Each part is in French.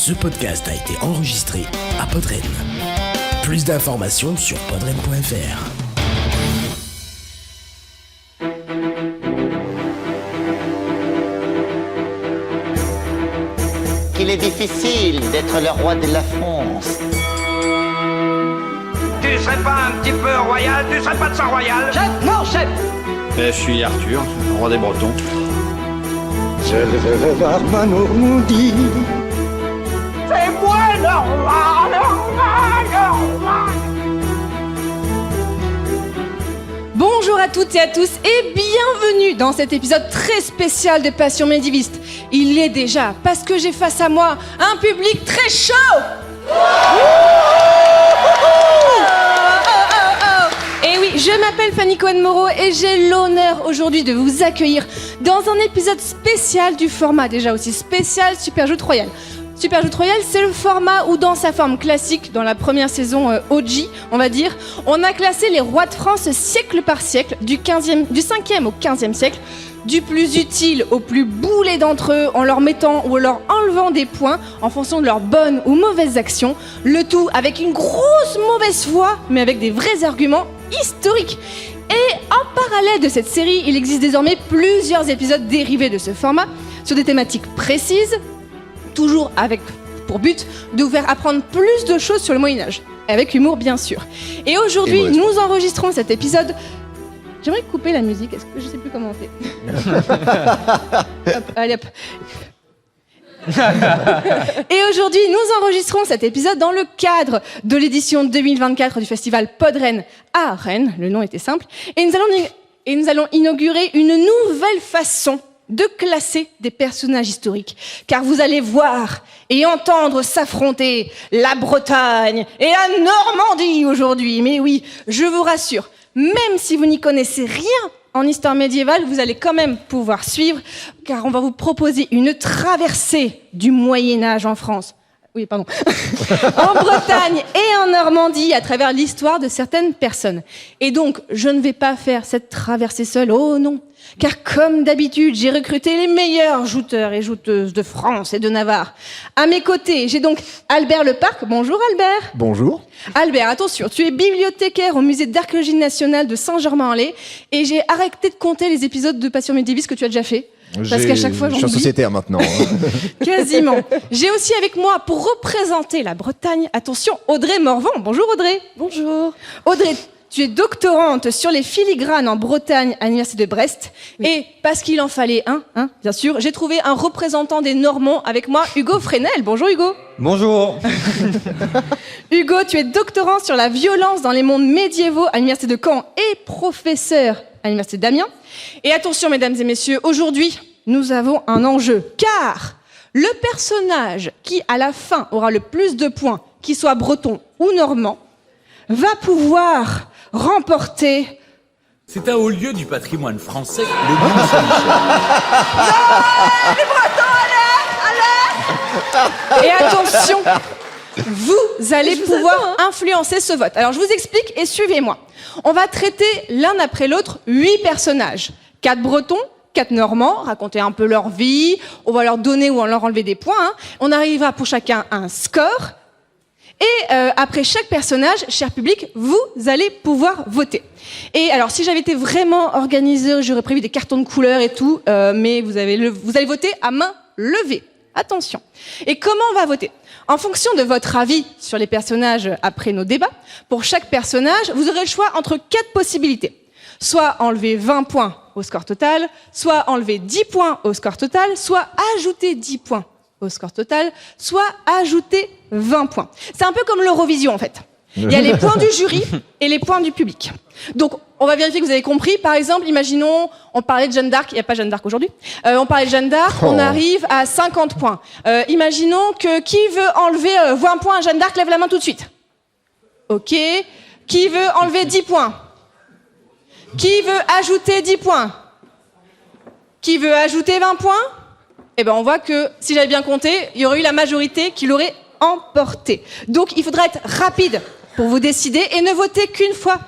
Ce podcast a été enregistré à Podren. Plus d'informations sur podren.fr. Il est difficile d'être le roi de la France. Tu serais pas un petit peu royal? Tu serais pas de sang royal? Chef, non, chef. Je suis Arthur, roi des Bretons. Je veux voir ma Normandie. C'est moi le roi, le roi, le roi. Bonjour à toutes et à tous et bienvenue dans cet épisode très spécial de Passion Médiéviste. Il est déjà parce que j'ai face à moi un public très chaud. Et oui, je m'appelle Fanny Cohen-Moreau et j'ai l'honneur aujourd'hui de vous accueillir dans un épisode spécial du format déjà aussi spécial Superjoute Royale. Superjoute Royale, c'est le format où dans sa forme classique, dans la première saison OG, on va dire, on a classé les rois de France siècle par siècle, du 5e au 15e siècle, du plus utile au plus boulet d'entre eux, en leur mettant ou en leur enlevant des points en fonction de leurs bonnes ou mauvaises actions, le tout avec une grosse mauvaise foi, mais avec des vrais arguments historiques. Et en parallèle de cette série, il existe désormais plusieurs épisodes dérivés de ce format, sur des thématiques précises, toujours avec pour but de vous faire apprendre plus de choses sur le Moyen-Âge, avec humour bien sûr. Et aujourd'hui, nous enregistrons cet épisode. J'aimerais couper la musique, est-ce que je sais plus comment on fait. Hop, allez hop. Et aujourd'hui, nous enregistrons cet épisode dans le cadre de l'édition 2024 du festival Podren à Rennes, le nom était simple, et nous allons inaugurer une nouvelle façon de classer des personnages historiques, car vous allez voir et entendre s'affronter la Bretagne et la Normandie aujourd'hui. Mais oui, je vous rassure, même si vous n'y connaissez rien en histoire médiévale, vous allez quand même pouvoir suivre, car on va vous proposer une traversée du Moyen-Âge en France. Oui, pardon. En Bretagne et en Normandie, à travers l'histoire de certaines personnes. Et donc, je ne vais pas faire cette traversée seule, oh non. Car comme d'habitude, j'ai recruté les meilleurs jouteurs et jouteuses de France et de Navarre. À mes côtés, j'ai donc Albert Leparc. Bonjour Albert. Bonjour. Albert, attention, tu es bibliothécaire au musée d'archéologie nationale de Saint-Germain-en-Laye et j'ai arrêté de compter les épisodes de Passion Médiéviste que tu as déjà fait. Parce qu'à chaque fois, je suis un sociétaire maintenant. Quasiment. J'ai aussi avec moi, pour représenter la Bretagne, attention, Audrey Morvan. Bonjour Audrey. Bonjour. Audrey, tu es doctorante sur les filigranes en Bretagne à l'université de Brest. Oui. Et parce qu'il en fallait un, bien sûr, j'ai trouvé un représentant des Normands avec moi, Hugo Fresnel. Bonjour Hugo. Bonjour. Hugo, tu es doctorant sur la violence dans les mondes médiévaux à l'université de Caen et professeur à l'université d'Amiens. Et attention mesdames et messieurs, aujourd'hui, nous avons un enjeu, car le personnage qui à la fin aura le plus de points, qu'il soit breton ou normand, va pouvoir remporter... C'est un haut lieu du patrimoine français, le Mont Saint-Michel. Les Bretons, allez. Et attention, vous allez pouvoir influencer ce vote. Alors je vous explique et suivez-moi. On va traiter l'un après l'autre 8 personnages. 4 Bretons, 4 Normands, raconter un peu leur vie, on va leur donner ou on leur enlever des points. On arrivera pour chacun à un score. Et après chaque personnage, cher public, vous allez pouvoir voter. Et alors, si j'avais été vraiment organisée, j'aurais prévu des cartons de couleur et tout, mais vous allez voter à main levée. Attention. Et comment on va voter ? En fonction de votre avis sur les personnages après nos débats, pour chaque personnage, vous aurez le choix entre 4 possibilités. Soit enlever 20 points au score total, soit enlever 10 points au score total, soit ajouter 10 points au score total, soit ajouter 20 points. C'est un peu comme l'Eurovision en fait. Il y a les points du jury et les points du public. Donc, on va vérifier que vous avez compris. Par exemple, imaginons, on parlait de Jeanne d'Arc, il n'y a pas Jeanne d'Arc aujourd'hui. On parlait de Jeanne d'Arc, on arrive à 50 points. Imaginons que qui veut enlever 20 points à Jeanne d'Arc, lève la main tout de suite. Ok. Qui veut enlever 10 points ? Qui veut ajouter 10 points ? Qui veut ajouter 20 points ? Eh ben, on voit que, si j'avais bien compté, il y aurait eu la majorité qui l'aurait emporté. Donc, il faudra être rapide pour vous décider et ne voter qu'une fois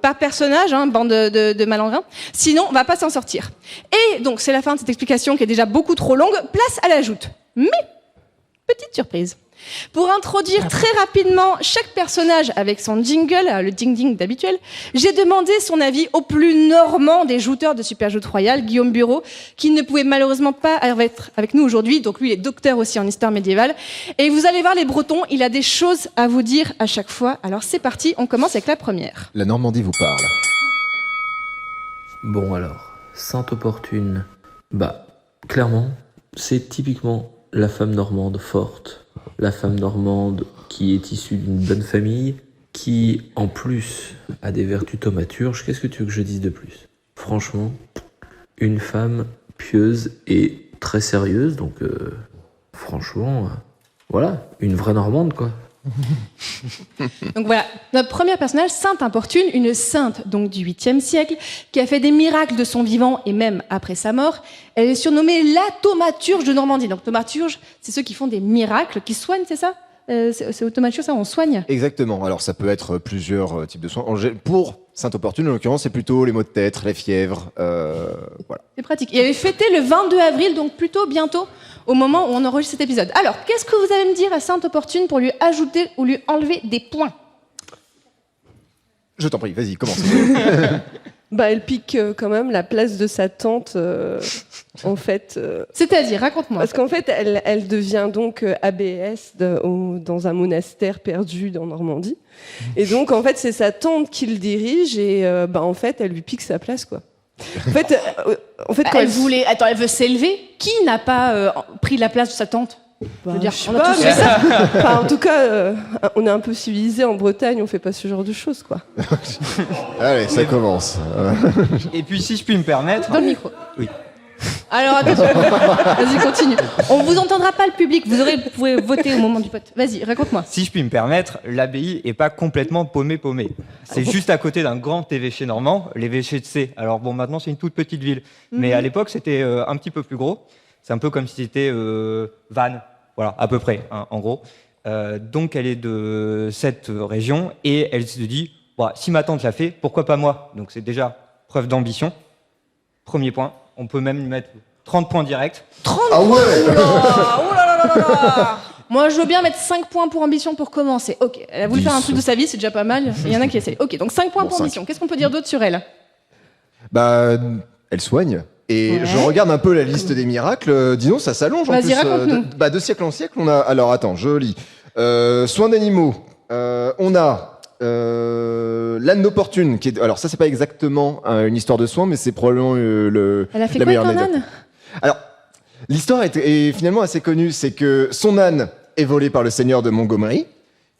par personnage, bande de malandrins. Sinon, on va pas s'en sortir. Et donc, c'est la fin de cette explication qui est déjà beaucoup trop longue. Place à la joute. Mais, petite surprise. Pour introduire très rapidement chaque personnage avec son jingle, le ding-ding d'habituel, j'ai demandé son avis au plus normand des jouteurs de Super Joute Royale, Guillaume Bureau, qui ne pouvait malheureusement pas être avec nous aujourd'hui, donc lui il est docteur aussi en histoire médiévale. Et vous allez voir les Bretons, il a des choses à vous dire à chaque fois. Alors c'est parti, on commence avec la première. La Normandie vous parle. Bon alors, Sainte Opportune, clairement, c'est typiquement la femme normande forte. La femme normande qui est issue d'une bonne famille, qui en plus a des vertus thaumaturges. Qu'est-ce que tu veux que je dise de plus ? Franchement, une femme pieuse et très sérieuse, donc franchement, voilà, une vraie normande quoi. Donc voilà, notre premier personnage, Sainte Importune, une sainte donc du 8e siècle, qui a fait des miracles de son vivant et même après sa mort. Elle est surnommée la thaumaturge de Normandie. Donc thaumaturge, c'est ceux qui font des miracles, qui soignent, c'est ça ? C'est au thaumaturge, ça, on soigne ? Exactement. Alors ça peut être plusieurs types de soins. Pour Sainte Opportune, en l'occurrence, c'est plutôt les maux de tête, la fièvre, voilà. C'est pratique. Il avait fêté le 22 avril, donc plutôt bientôt, au moment où on enregistre cet épisode. Alors, qu'est-ce que vous allez me dire à Sainte Opportune pour lui ajouter ou lui enlever des points ? Je t'en prie, vas-y, commence. Elle pique quand même la place de sa tante, en fait. C'est-à-dire, raconte-moi. Parce qu'en fait, elle devient donc abbesse dans un monastère perdu dans Normandie. Et donc, en fait, c'est sa tante qui le dirige et, en fait, elle lui pique sa place, quoi. En fait, quand elle veut s'élever. Qui n'a pas pris la place de sa tante ? Je veux dire, je sais pas, mais ça. En tout cas, on est un peu civilisé en Bretagne, on fait pas ce genre de choses, quoi. Allez, ça commence. Et puis, si je puis me permettre. Dans le micro. Oui. Alors attention, vas-y, continue. On vous entendra pas, le public. Vous pouvez voter au moment du vote. Vas-y, raconte-moi. Si je puis me permettre, l'abbaye est pas complètement paumée. C'est juste à côté d'un grand évêché normand, l'évêché de C. Alors bon, maintenant c'est une toute petite ville, mais à l'époque c'était un petit peu plus gros. C'est un peu comme si c'était Vannes, voilà, à peu près, hein, en gros. Donc elle est de cette région et elle se dit, si ma tante l'a fait, pourquoi pas moi ? Donc c'est déjà preuve d'ambition. Premier point. On peut même lui mettre 30 points directs. 30 Ah ouais. Oh là là. Moi, je veux bien mettre 5 points pour ambition pour commencer. Ok, elle a voulu 10. faire un truc de sa vie, c'est déjà pas mal. Il y en a qui essayent. Ok, donc 5 points pour ambition. Qu'est-ce qu'on peut dire d'autre sur elle ? Elle soigne. Et je regarde un peu la liste des miracles. Disons, ça s'allonge en plus. Vas-y, raconte-nous. De siècle en siècle, on a... Alors, attends, je lis. Soins d'animaux. On a... l'âne opportune, qui est... Alors ça c'est pas exactement une histoire de soins, mais c'est probablement Elle a fait la quoi meilleure avec un anecdote. âne ? Alors l'histoire est finalement assez connue, c'est que son âne est volé par le seigneur de Montgomery,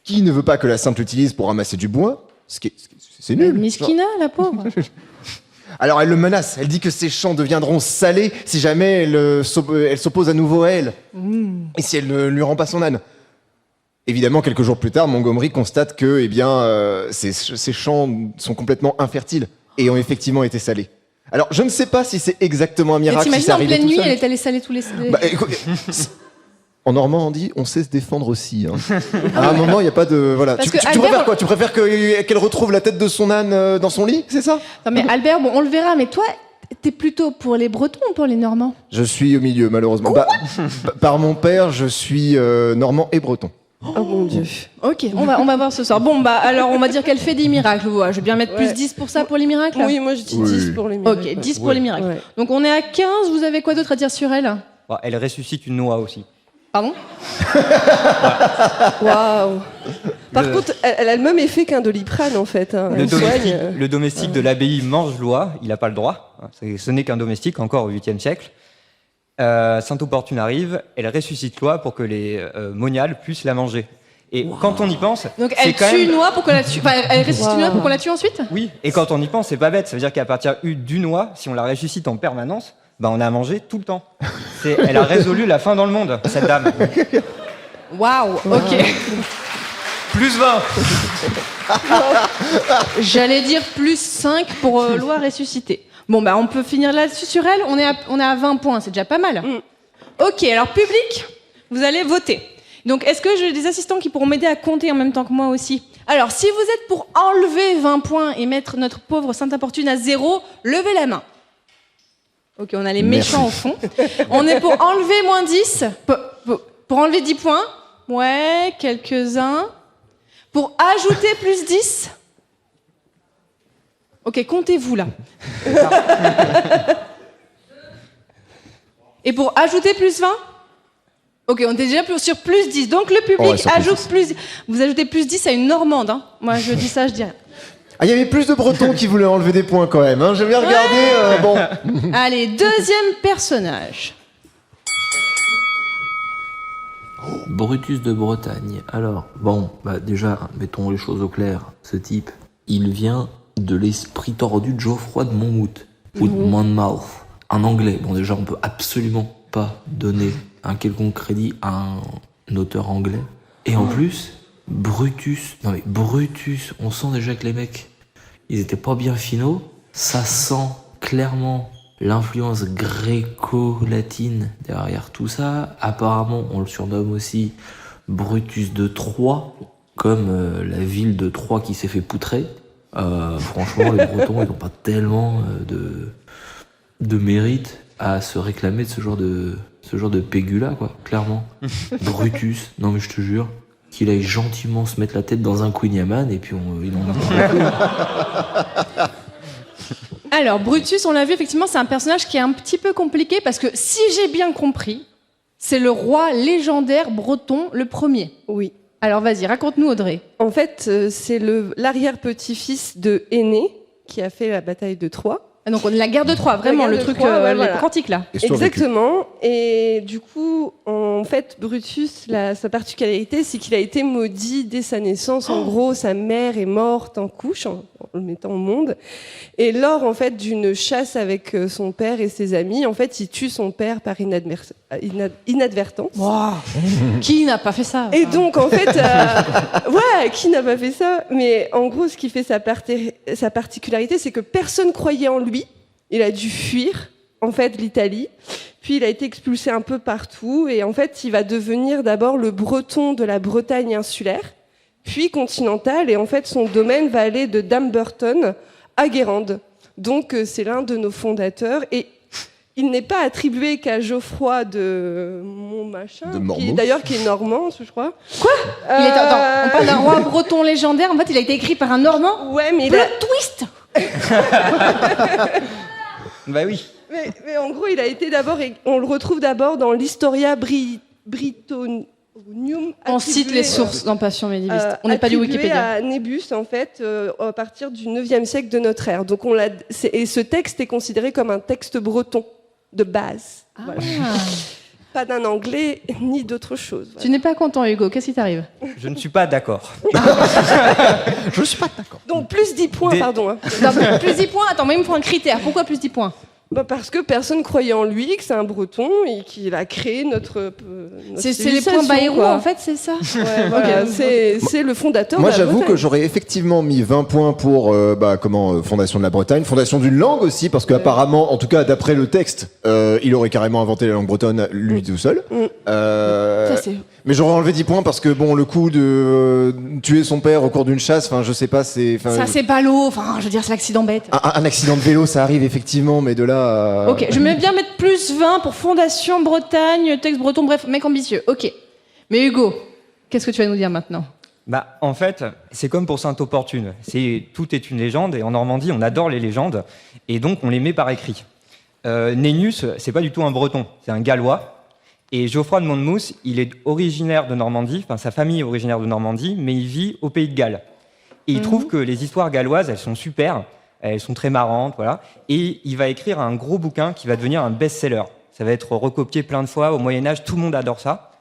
qui ne veut pas que la sainte l'utilise pour ramasser du bois, c'est nul. Miskina, la pauvre. Alors elle le menace, elle dit que ses champs deviendront salés si jamais elle s'oppose à nouveau à elle, et si elle ne lui rend pas son âne. Évidemment, quelques jours plus tard, Montgomery constate que ces champs sont complètement infertiles et ont effectivement été salés. Alors, je ne sais pas si c'est exactement un miracle. T'imagines si ça en arrivait pleine tout nuit, seul. elle est allée saler tous les... Écoute, en Normandie, on sait se défendre aussi. Hein. À un moment, il n'y a pas de... Voilà. Tu préfères quoi ? Tu préfères qu'elle retrouve la tête de son âne dans son lit, c'est ça ? Non mais Albert, bon, on le verra, mais toi... T'es plutôt pour les Bretons ou pour les Normands ? Je suis au milieu, malheureusement. Par mon père, je suis normand et breton. Oh mon Dieu. Ok, on va voir ce soir. Bon, alors on va dire qu'elle fait des miracles. Ouais, je vais bien mettre plus 10 pour ça, pour les miracles. Oui, moi je dis 10 pour les miracles. Ok, 10 pour les miracles. Ouais. Donc on est à 15, vous avez quoi d'autre à dire sur elle ? Elle ressuscite une noix aussi. Pardon ? Waouh. Par contre, elle a le même effet qu'un Doliprane en fait. Hein. Le domestique de l'abbaye mange l'oie, il n'a pas le droit. Ce n'est qu'un domestique, encore au 8e siècle. Sainte Opportune arrive, elle ressuscite l'oie pour que les moniales puissent la manger. Et quand on y pense... Donc elle tue une noix pour qu'on la tue... Enfin, elle ressuscite une noix pour qu'on la tue ensuite ? Oui, et quand on y pense, c'est pas bête. Ça veut dire qu'à partir d'une noix, si on la ressuscite en permanence, on a mangé tout le temps. Elle a résolu la faim dans le monde, cette dame. Waouh, ok. Plus 20. J'allais dire plus 5 pour loi ressuscitée. Bon, on peut finir là-dessus sur elle. On est à 20 points, c'est déjà pas mal. Ok, alors public, vous allez voter. Donc, est-ce que j'ai des assistants qui pourront m'aider à compter en même temps que moi aussi ? Alors, si vous êtes pour enlever 20 points et mettre notre pauvre Sainte Importune à 0, levez la main. Ok, on a les méchants au fond. On est pour enlever moins 10, pour enlever 10 points. Ouais, quelques-uns. Pour ajouter plus 10. Ok, comptez-vous là. Et pour ajouter plus 20? Ok, on était déjà sur plus 10. Donc le public ajoute plus 10. Vous ajoutez plus 10 à une Normande. Hein. Moi, je dis ça, je dis rien. Ah, il y avait plus de Bretons qui voulaient enlever des points quand même. Hein. J'ai bien regardé. Bon. Allez, deuxième personnage. Brutus de Bretagne. Alors, bon, déjà, mettons les choses au clair. Ce type, il vient de l'esprit tordu de Geoffroy de Monmouth, ou de Monmouth, en anglais. Bon, déjà, on peut absolument pas donner un quelconque crédit à un auteur anglais. Et en plus, Brutus, on sent déjà que les mecs, ils étaient pas bien finaux. Ça sent clairement l'influence gréco-latine derrière tout ça. Apparemment, on le surnomme aussi Brutus de Troie, comme la ville de Troie qui s'est fait poutrer. Franchement, les Bretons, ils n'ont pas tellement de mérite à se réclamer de ce genre de pégula, quoi, clairement. Brutus, non mais je te jure, qu'il aille gentiment se mettre la tête dans un Queen Yaman et puis il en a pas. Alors, Brutus, on l'a vu, effectivement, c'est un personnage qui est un petit peu compliqué parce que, si j'ai bien compris, c'est le roi légendaire breton, le premier. Oui. Alors, vas-y, raconte-nous, Audrey. En fait, c'est l'arrière-petit-fils de Énée qui a fait la bataille de Troie. Ah, donc, la guerre de Troie, vraiment, le truc quantique, là. Exactement. Et du coup, en fait, Brutus, sa particularité, c'est qu'il a été maudit dès sa naissance. En gros, sa mère est morte en couche, en le mettant au monde. Et lors, en fait, d'une chasse avec son père et ses amis, en fait, il tue son père par inadvertance. Wow. Qui n'a pas fait ça? Et donc, en fait, qui n'a pas fait ça? Mais en gros, ce qui fait sa particularité, c'est que personne croyait en lui. Il a dû fuir, en fait, l'Italie. Puis, il a été expulsé un peu partout. Et en fait, il va devenir d'abord le breton de la Bretagne insulaire, puis continentale. Et en fait, son domaine va aller de Dumbarton à Guérande. Donc, c'est l'un de nos fondateurs. Et il n'est pas attribué qu'à Geoffroy de Montmachin, qui est normand, je crois. Quoi? On parle d'un roi breton légendaire. En fait, il a été écrit par un Normand. Ouais, mais twist. Bah oui. Mais en gros, il a été d'abord, on le retrouve d'abord dans l'Historia Britannicum. On cite les sources dans Passion médiéviste. On n'est pas du Wikipédia. À Nébus, en fait, à partir du 9e siècle de notre ère. Donc et ce texte est considéré comme un texte breton de base. Ah. Voilà. Pas d'un anglais ni d'autre chose. Voilà. Tu n'es pas content, Hugo. Qu'est-ce qui t'arrive? Je ne suis pas d'accord. Je ne suis pas d'accord. Donc plus 10 points, pardon. Hein. Non, plus 10 points. Attends, moi, il me faut un critère. Pourquoi plus 10 points? Parce que personne croyait en lui, que c'est un breton et qu'il a créé notre c'est les points Bayrou, en fait, c'est ça? Ouais, voilà, c'est le fondateur Moi, de la j'avoue Bretagne. que j'aurais effectivement mis 20 points pour Fondation de la Bretagne, Fondation d'une langue aussi, parce qu'apparemment, en tout cas d'après le texte, il aurait carrément inventé la langue bretonne lui tout seul. Ça, mais j'aurais enlevé 10 points parce que bon, le coup de tuer son père au cours d'une chasse, enfin je sais pas, c'est... Ça c'est ballot, enfin je veux dire c'est l'accident bête. Un accident de vélo, ça arrive effectivement, mais de là... Ok, je vais bien mettre plus 20 pour Fondation Bretagne, texte breton, bref, mec ambitieux, ok. Mais Hugo, qu'est-ce que tu vas nous dire maintenant? Bah, en fait, c'est comme pour Sainte-Opportune. Tout est une légende, et en Normandie, on adore les légendes, et donc on les met par écrit. Nennius, c'est pas du tout un breton, c'est un gallois. Et Geoffroy de Monmouth, il est originaire de Normandie, enfin sa famille est originaire de Normandie, mais il vit au Pays de Galles. Et il trouve que les histoires galloises, elles sont super, elles sont très marrantes, voilà. Et il va écrire un gros bouquin qui va devenir un best-seller. Ça va être recopié plein de fois, au Moyen-Âge, tout le monde adore ça.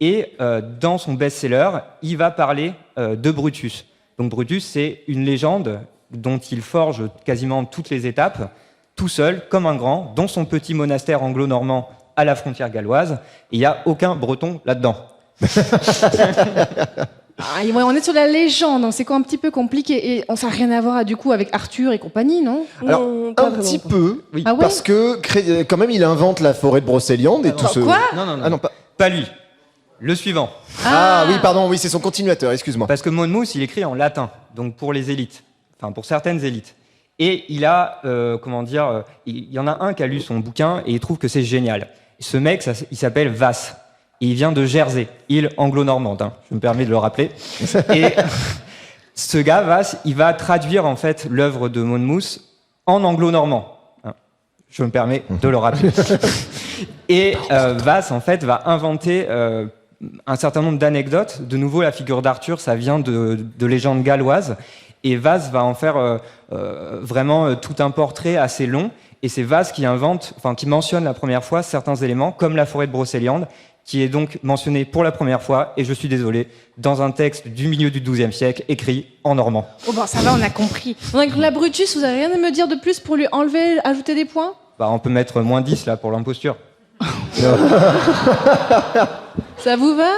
Et dans son best-seller, il va parler de Brutus. Donc Brutus, c'est une légende dont il forge quasiment toutes les étapes, tout seul, comme un grand, dans son petit monastère anglo-normand à la frontière galloise, et il n'y a aucun breton là-dedans. On est sur la légende, donc c'est quoi un petit peu compliqué. Et ça n'a rien à voir du coup avec Arthur et compagnie, non? Alors, Non, un petit peu, Oui. Ah ouais? parce que quand même il invente la forêt de Brocéliande et tout ce... Quoi? Non. Ah non, pas... Pas lui. Le suivant. Ah oui, pardon, oui, c'est son continuateur, excuse-moi. Parce que Monmouth, il écrit en latin, donc pour les élites, enfin pour certaines élites. Et il a, il y en a un qui a lu son bouquin et il trouve que c'est génial. Ce mec, il s'appelle Vasse. Et il vient de Jersey, île anglo-normande, hein, je me permets de le rappeler. Et ce gars, Vass, il va traduire en fait l'œuvre de Monmouth en anglo-normand. Hein, je me permets de le rappeler. Et Vass, en fait, va inventer un certain nombre d'anecdotes. De nouveau, la figure d'Arthur, ça vient de légendes galloises. Et Vass va en faire vraiment tout un portrait assez long. Et c'est Vass qui mentionne la première fois certains éléments, comme la forêt de Brocéliande, qui est donc mentionné pour la première fois, et je suis désolé, dans un texte du milieu du XIIe siècle, écrit en normand. Oh bon, ça va, on a compris. Donc là, Brutus, vous avez rien à me dire de plus pour lui enlever, ajouter des points? Bah, on peut mettre moins 10 là pour l'imposture. Ça vous va?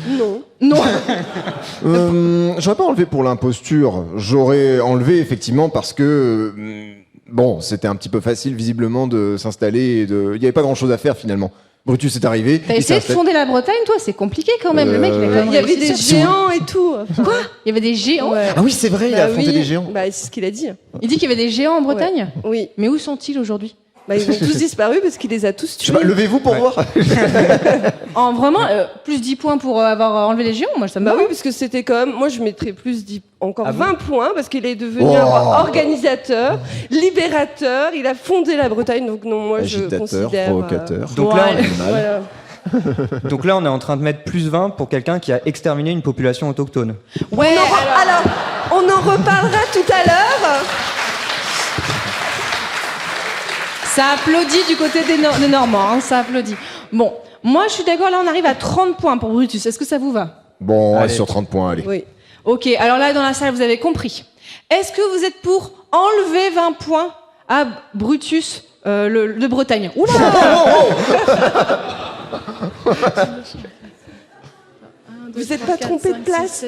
Non. Non. J'aurais pas enlevé pour l'imposture. J'aurais enlevé effectivement parce que bon, c'était un petit peu facile visiblement de s'installer. Il y avait pas grand-chose à faire finalement. Brutus est arrivé. T'as essayé de fonder la Bretagne, toi? C'est compliqué quand même. Le mec, Il y avait des géants et tout. Quoi? Il y avait des géants? Ouais. Ah oui, c'est vrai, il a affronté des géants. Bah, c'est ce qu'il a dit. Il dit qu'il y avait des géants en Bretagne? Oui. Mais où sont-ils aujourd'hui? Bah, ils ont tous disparu parce qu'il les a tous Je tués. sais pas, levez-vous pour voir. Vraiment, plus 10 points pour avoir enlevé les géants, moi ça me Bah va. oui, parce que c'était quand même. Moi, je mettrais plus encore 20 points parce qu'il est devenu Oh. organisateur, libérateur. Il a fondé la Bretagne. Donc, non, moi, je Agitateur, considère. provocateur. Donc Ouais. Voilà. Donc là, on est en train de mettre plus 20 pour quelqu'un qui a exterminé une population autochtone. Ouais, Alors, on en reparlera tout à l'heure. ça applaudit du côté des Normands, hein, ça applaudit. Bon, moi je suis d'accord, là on arrive à 30 points pour Brutus. Est-ce que ça vous va? Bon, Allez. sur 30 points, allez. Oui. Ok, alors là dans la salle vous avez compris. Est-ce que vous êtes pour enlever 20 points à Brutus de Bretagne? Oula! Vous n'êtes pas trompé de place?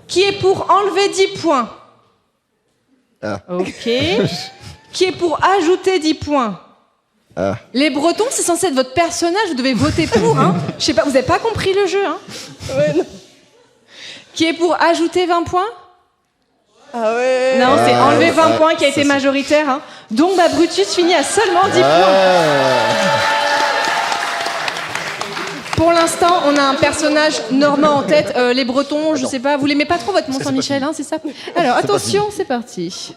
Qui est pour enlever 10 points? Ah. Ok. Qui est pour ajouter 10 points? Ah. Les Bretons, c'est censé être votre personnage, vous devez voter pour, hein. Je sais pas, vous avez pas compris le jeu, hein. Ouais, non. Qui est pour ajouter 20 points? Ah ouais. Non, c'est enlever 20 points qui a été majoritaire, hein. Donc, bah, Brutus finit à seulement 10 points. Pour l'instant, on a un personnage normand en tête. Les Bretons, je sais pas, vous l'aimez pas trop votre Mont-Saint-Michel, hein, c'est ça? Alors, attention, c'est parti.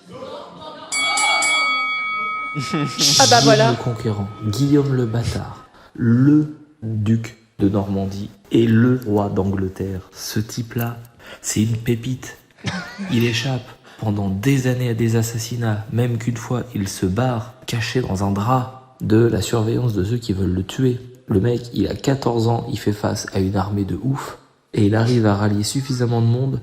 Ah bah voilà. Guillaume le Conquérant, Guillaume le Bâtard, le duc de Normandie et le roi d'Angleterre. Ce type-là, c'est une pépite. Il échappe pendant des années à des assassinats, même qu'une fois, il se barre caché dans un drap de la surveillance de ceux qui veulent le tuer. Le mec, il a 14 ans, il fait face à une armée de ouf, et il arrive à rallier suffisamment de monde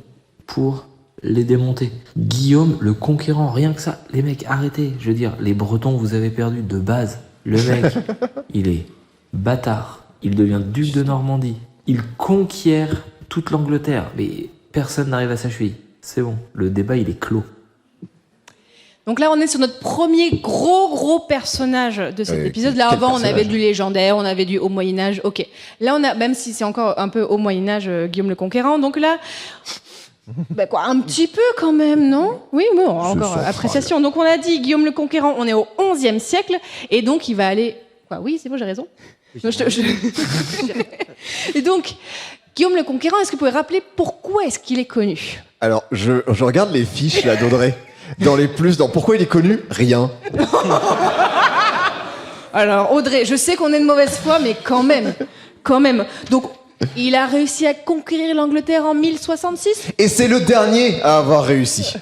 pour les démonter. Guillaume le Conquérant, rien que ça. Les mecs, arrêtez. Je veux dire, les Bretons, vous avez perdu de base. Le mec, il est bâtard. Il devient duc de Normandie. Il conquiert toute l'Angleterre. Mais personne n'arrive à sa cheville. C'est bon, le débat, il est clos. Donc là, on est sur notre premier gros personnage de cet épisode. Là, quel avant, on personnage? avait du légendaire, on avait du haut Moyen-Âge. Ok. Là, on a, même si c'est encore un peu haut Moyen-Âge, Guillaume le Conquérant. Donc là, bah quoi, un petit peu quand même, non? Oui, bon, encore central. appréciation. Donc on a dit Guillaume le Conquérant, on est au XIe siècle, et donc il va aller. Quoi, oui, c'est bon, j'ai raison. Non, Et donc, Guillaume le Conquérant, est-ce que vous pouvez rappeler pourquoi est-ce qu'il est connu? Alors, je regarde les fiches là d'Audrey. Dans les plus, dans pourquoi il est connu? Rien. Alors Audrey, je sais qu'on est de mauvaise foi, mais quand même. Donc, il a réussi à conquérir l'Angleterre en 1066. Et c'est le dernier à avoir réussi.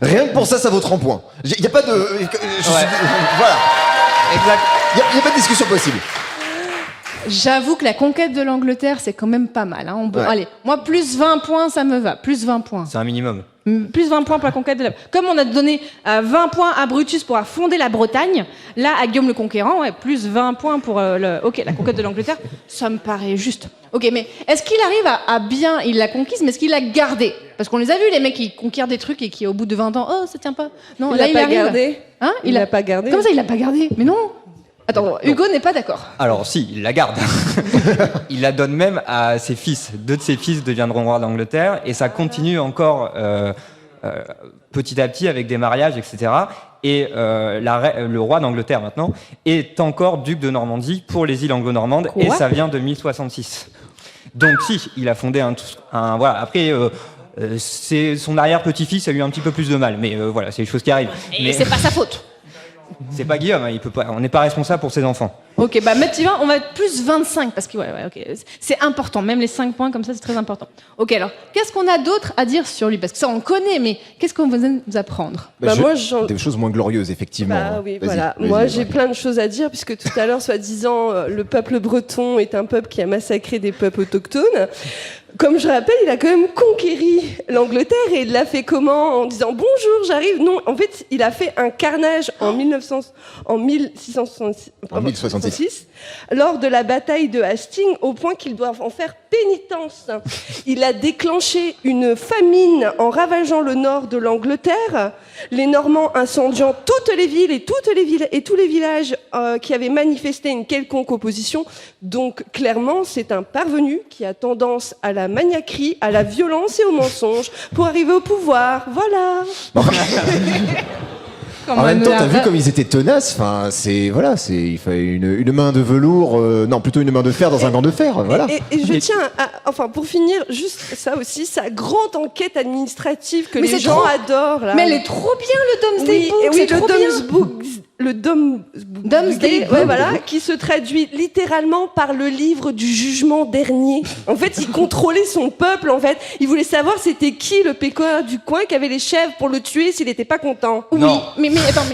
Rien que pour ça, ça vaut 30 points. Il n'y a pas de... Voilà. Exact. Il n'y a pas de discussion possible. J'avoue que la conquête de l'Angleterre, c'est quand même pas mal. Hein. Allez, moi, plus 20 points, ça me va. Plus 20 points. C'est un minimum. Plus 20 points pour la conquête de la... Comme on a donné 20 points à Brutus pour fonder la Bretagne, là, à Guillaume le Conquérant, ouais, plus 20 points pour la conquête de l'Angleterre, ça me paraît juste. Ok, mais est-ce qu'il arrive à bien... Il l'a conquise, mais est-ce qu'il l'a gardée? Parce qu'on les a vus, les mecs qui conquièrent des trucs et qui, au bout de 20 ans, oh, ça tient pas. Non, Il là, l'a pas arrive. gardé. Hein? Il l'a pas gardé. Comment ça, il l'a pas gardé? Mais non. Attends, Hugo n'est pas d'accord. Alors si, il la garde. Il la donne même à ses fils. 2 de ses fils deviendront rois d'Angleterre et ça continue encore petit à petit avec des mariages, etc. et le roi d'Angleterre maintenant est encore duc de Normandie pour les îles anglo-normandes, et ça vient de 1066. Donc si, il a fondé voilà. Après, c'est son arrière-petit-fils a eu un petit peu plus de mal, mais voilà, c'est les choses qui arrivent. Et c'est pas sa faute. C'est pas Guillaume, il peut pas, on n'est pas responsable pour ses enfants. Ok, bah Mathilda, on va être plus 25 parce que ok, c'est important, même les 5 points comme ça, c'est très important. Ok, alors, qu'est-ce qu'on a d'autre à dire sur lui? Parce que ça, on connaît, mais qu'est-ce qu'on va nous apprendre? Moi, des choses moins glorieuses, effectivement. Bah oui, voilà. Moi, j'ai plein de choses à dire, puisque tout à l'heure, soi-disant, le peuple breton est un peuple qui a massacré des peuples autochtones. Comme je rappelle, il a quand même conquéri l'Angleterre, et il l'a fait comment? En disant bonjour, j'arrive. Non, en fait, il a fait un carnage en 1666, lors de la bataille de Hastings, au point qu'il doit en faire pénitence. Il a déclenché une famine en ravageant le nord de l'Angleterre, les Normands incendiant toutes les villes et tous les villages qui avaient manifesté une quelconque opposition. Donc clairement, c'est un parvenu qui a tendance à la maniaquerie, à la violence et au mensonge pour arriver au pouvoir. Voilà. En même temps, t'as vu comme ils étaient tenaces. Enfin, il fallait une main de velours, non, plutôt une main de fer dans un gant de fer. Voilà. Et je tiens pour finir, juste ça aussi, sa grande enquête administrative que les gens adorent. Là. Mais elle est trop bien, le Domesday Book. Oui, le Domesday Book, voilà, qui se traduit littéralement par le livre du jugement dernier. En fait, il contrôlait son peuple. En fait, il voulait savoir c'était qui le pécor du coin qui avait les chèvres pour le tuer s'il n'était pas content. Oui, mais attends,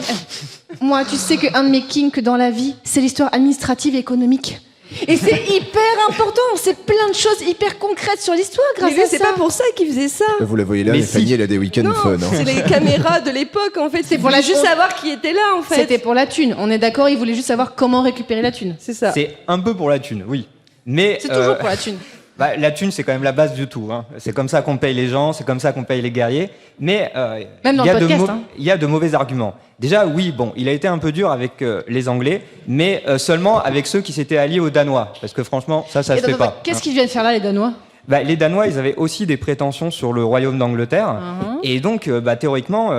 moi, tu sais qu'un de mes kinks dans la vie, c'est l'histoire administrative et économique. Et c'est hyper important, on sait plein de choses hyper concrètes sur l'histoire grâce à ça. C'est pas pour ça qu'il faisait ça. Vous la voyez là, mais Fanny, elle a des week-ends fun. Hein. C'est les caméras de l'époque, en fait. C'est pour juste savoir qui était là, en fait. C'était pour la thune, on est d'accord, il voulait juste savoir comment récupérer la thune. C'est ça. C'est un peu pour la thune, oui. Mais c'est toujours pour la thune. La thune, c'est quand même la base du tout. Hein. C'est comme ça qu'on paye les gens, c'est comme ça qu'on paye les guerriers. Mais il y a de mauvais arguments. Déjà, oui, bon, il a été un peu dur avec les Anglais, mais seulement avec ceux qui s'étaient alliés aux Danois. Parce que franchement, ça se fait pas. Qu'est-ce qu'ils viennent faire là, les Danois? Les Danois, ils avaient aussi des prétentions sur le royaume d'Angleterre. Et donc, théoriquement,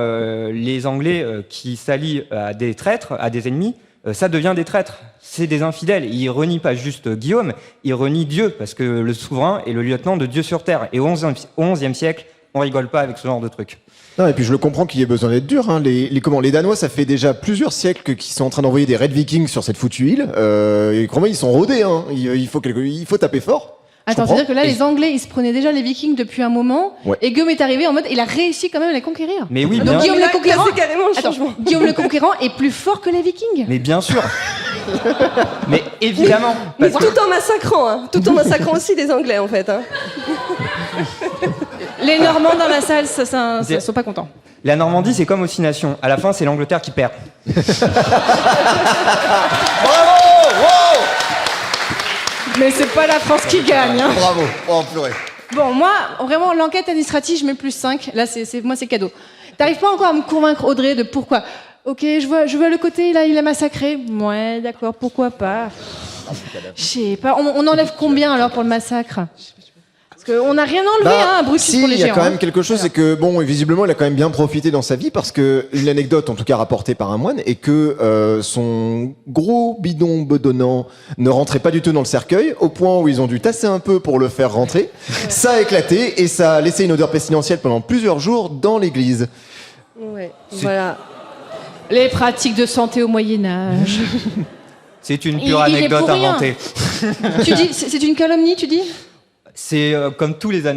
les Anglais qui s'allient à des traîtres, à des ennemis, ça devient des traîtres. C'est des infidèles. Ils renient pas juste Guillaume, ils renient Dieu, parce que le souverain est le lieutenant de Dieu sur terre. Et au XIe siècle, on rigole pas avec ce genre de truc. Non, et puis je le comprends qu'il y ait besoin d'être dur. Hein. Les Danois, ça fait déjà plusieurs siècles qu'ils sont en train d'envoyer des Red Vikings sur cette foutue île. Et crois-moi, ils sont rodés. Hein. Il faut taper fort. Attends, c'est-à-dire que là, les Anglais, ils se prenaient déjà les Vikings depuis un moment, et Guillaume est arrivé en mode, il a réussi quand même à les conquérir. Mais oui, donc Guillaume le conquérant, Guillaume le conquérant est plus fort que les Vikings. Mais bien sûr. Mais évidemment. Mais tout en massacrant aussi les Anglais, en fait. Hein. Les Normands dans la salle, ça sont pas contents. La Normandie, c'est comme aux 6 nations. À la fin, c'est l'Angleterre qui perd. Bravo! Mais c'est pas la France qui gagne. Hein. Bravo, on pleurer. Bon, moi, vraiment, l'enquête administrative, je mets plus 5. Là, moi, c'est cadeau. T'arrives pas encore à me convaincre, Audrey, de pourquoi. Ok, je vois le côté, là, il a massacré. Ouais, d'accord, pourquoi pas. Je sais pas. On enlève combien, alors, pour le massacre? Parce qu'on n'a rien enlevé, à Bruxelles pour les géants. Il y a quand même quelque chose, c'est que, bon, visiblement, il a quand même bien profité dans sa vie, parce que une anecdote, en tout cas rapportée par un moine, est que son gros bidon bedonnant ne rentrait pas du tout dans le cercueil, au point où ils ont dû tasser un peu pour le faire rentrer. Ça a éclaté, et ça a laissé une odeur pestilentielle pendant plusieurs jours dans l'église. Ouais, voilà. Les pratiques de santé au Moyen-Âge. C'est une pure anecdote inventée. Tu dis, c'est une calomnie, tu dis? C'est comme toutes les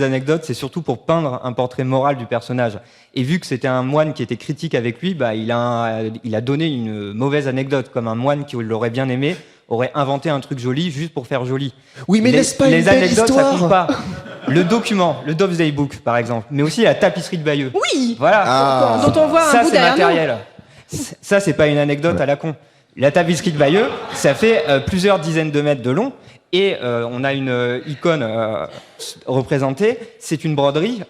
anecdotes, c'est surtout pour peindre un portrait moral du personnage. Et vu que c'était un moine qui était critique avec lui, il a donné une mauvaise anecdote, comme un moine qui l'aurait bien aimé aurait inventé un truc joli juste pour faire joli. Oui, mais n'est-ce pas une belle histoire ? Les anecdotes, ça compte pas. Le document, le Domesday Book, par exemple, mais aussi la tapisserie de Bayeux. Oui. Voilà. Dont on voit un bout derrière nous. Ça, c'est matériel. Ça, c'est pas une anecdote à la con. La tapisserie de Bayeux, ça fait plusieurs dizaines de mètres de long. Et on a une icône représentée. C'est une broderie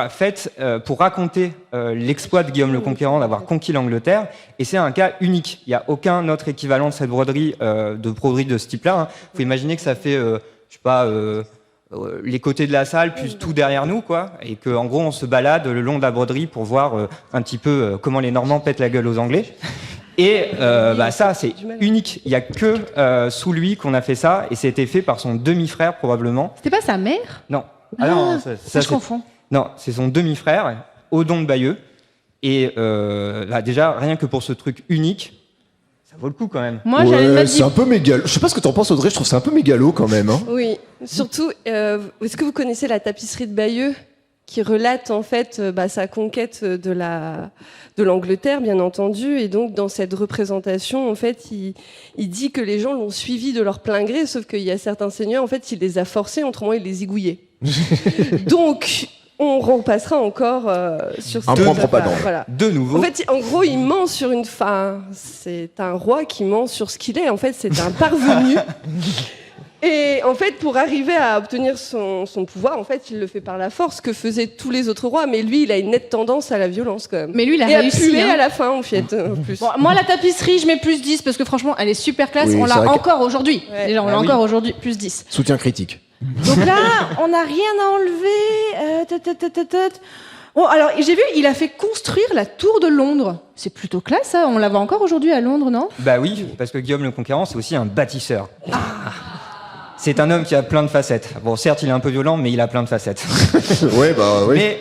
faite pour raconter l'exploit de Guillaume le Conquérant d'avoir conquis l'Angleterre. Et c'est un cas unique. Il n'y a aucun autre équivalent de cette broderie de ce type-là. Hein. Vous pouvez imaginer que ça fait, les côtés de la salle, plus tout derrière nous, quoi. Et qu'en gros, on se balade le long de la broderie pour voir un petit peu comment les Normands pètent la gueule aux Anglais. Et ça, c'est unique. Il n'y a que sous lui qu'on a fait ça, et c'était fait par son demi-frère, probablement. C'était pas sa mère? Non. Non, ça je confonds. Non, c'est son demi-frère, Odon de Bayeux. Et déjà, rien que pour ce truc unique, ça vaut le coup quand même. Moi, j'allais mettre c'est un peu mégalo. Je sais pas ce que t'en penses, Audrey, je trouve ça un peu mégalo quand même. Hein. Oui, surtout, est-ce que vous connaissez la tapisserie de Bayeux qui relate en fait sa conquête de l'Angleterre, bien entendu, et donc dans cette représentation, en fait, il dit que les gens l'ont suivi de leur plein gré, sauf qu'il y a certains seigneurs, en fait, il les a forcés, autrement il les zigouillait. Donc, on repassera encore sur un point propagande. Voilà. De nouveau. En fait, en gros, il ment sur une fin. C'est un roi qui ment sur ce qu'il est. En fait, c'est un parvenu. Et en fait, pour arriver à obtenir son pouvoir, en fait, il le fait par la force, que faisaient tous les autres rois. Mais lui, il a une nette tendance à la violence, quand même. Mais lui, il a et réussi. À puer hein. à la fin, en fait. Plus. Bon, moi, la tapisserie, je mets plus 10 parce que franchement, elle est super classe. Oui, on c'est l'a vrai encore aujourd'hui. Ouais. Déjà, on l'a encore aujourd'hui, plus 10. Soutien critique. Donc là, on n'a rien à enlever. Bon, alors, j'ai vu, il a fait construire la tour de Londres. C'est plutôt classe, ça. On la voit encore aujourd'hui à Londres, non? Bah oui, parce que Guillaume le Conquérant, c'est aussi un bâtisseur. C'est un homme qui a plein de facettes. Bon, certes, il est un peu violent, mais il a plein de facettes. Ouais, bah oui. Mais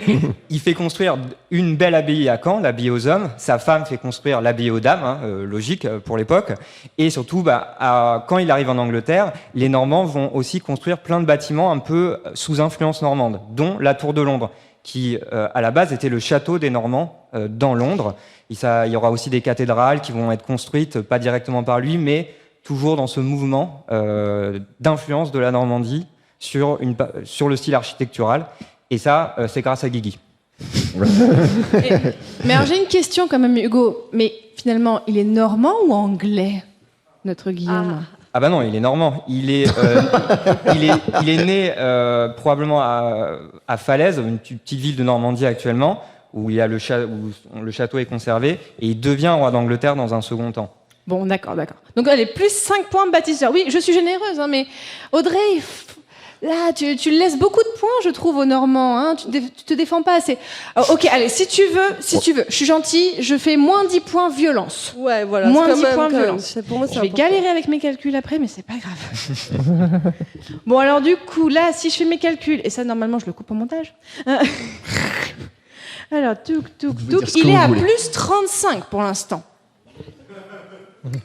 il fait construire une belle abbaye à Caen, l'abbaye aux hommes. Sa femme fait construire l'abbaye aux dames, logique pour l'époque. Et surtout, quand il arrive en Angleterre, les Normands vont aussi construire plein de bâtiments un peu sous influence normande, dont la Tour de Londres, qui à la base était le château des Normands dans Londres. Il y aura aussi des cathédrales qui vont être construites, pas directement par lui, mais toujours dans ce mouvement d'influence de la Normandie sur le style architectural. Et ça, c'est grâce à Guigui. Mais alors, j'ai une question quand même, Hugo. Mais finalement, il est normand ou anglais, notre Guillaume? Ah bah non, il est normand. Il est né probablement à Falaise, une petite ville de Normandie actuellement, où le château est conservé, et il devient roi d'Angleterre dans un second temps. Bon, d'accord. Donc, allez, plus 5 points bâtisseur. Oui, je suis généreuse, hein, mais Audrey, là, tu laisses beaucoup de points, je trouve, aux Normands. Hein. Tu te défends pas assez. Ok, allez, si tu veux, je suis gentille, je fais moins 10 points violence. Ouais, voilà. Moins 10 points violence. Pour moi, je vais galérer avec mes calculs après, mais c'est pas grave. Bon, alors du coup, là, si je fais mes calculs, et ça, normalement, je le coupe au montage. Alors, il est à plus 35 pour l'instant.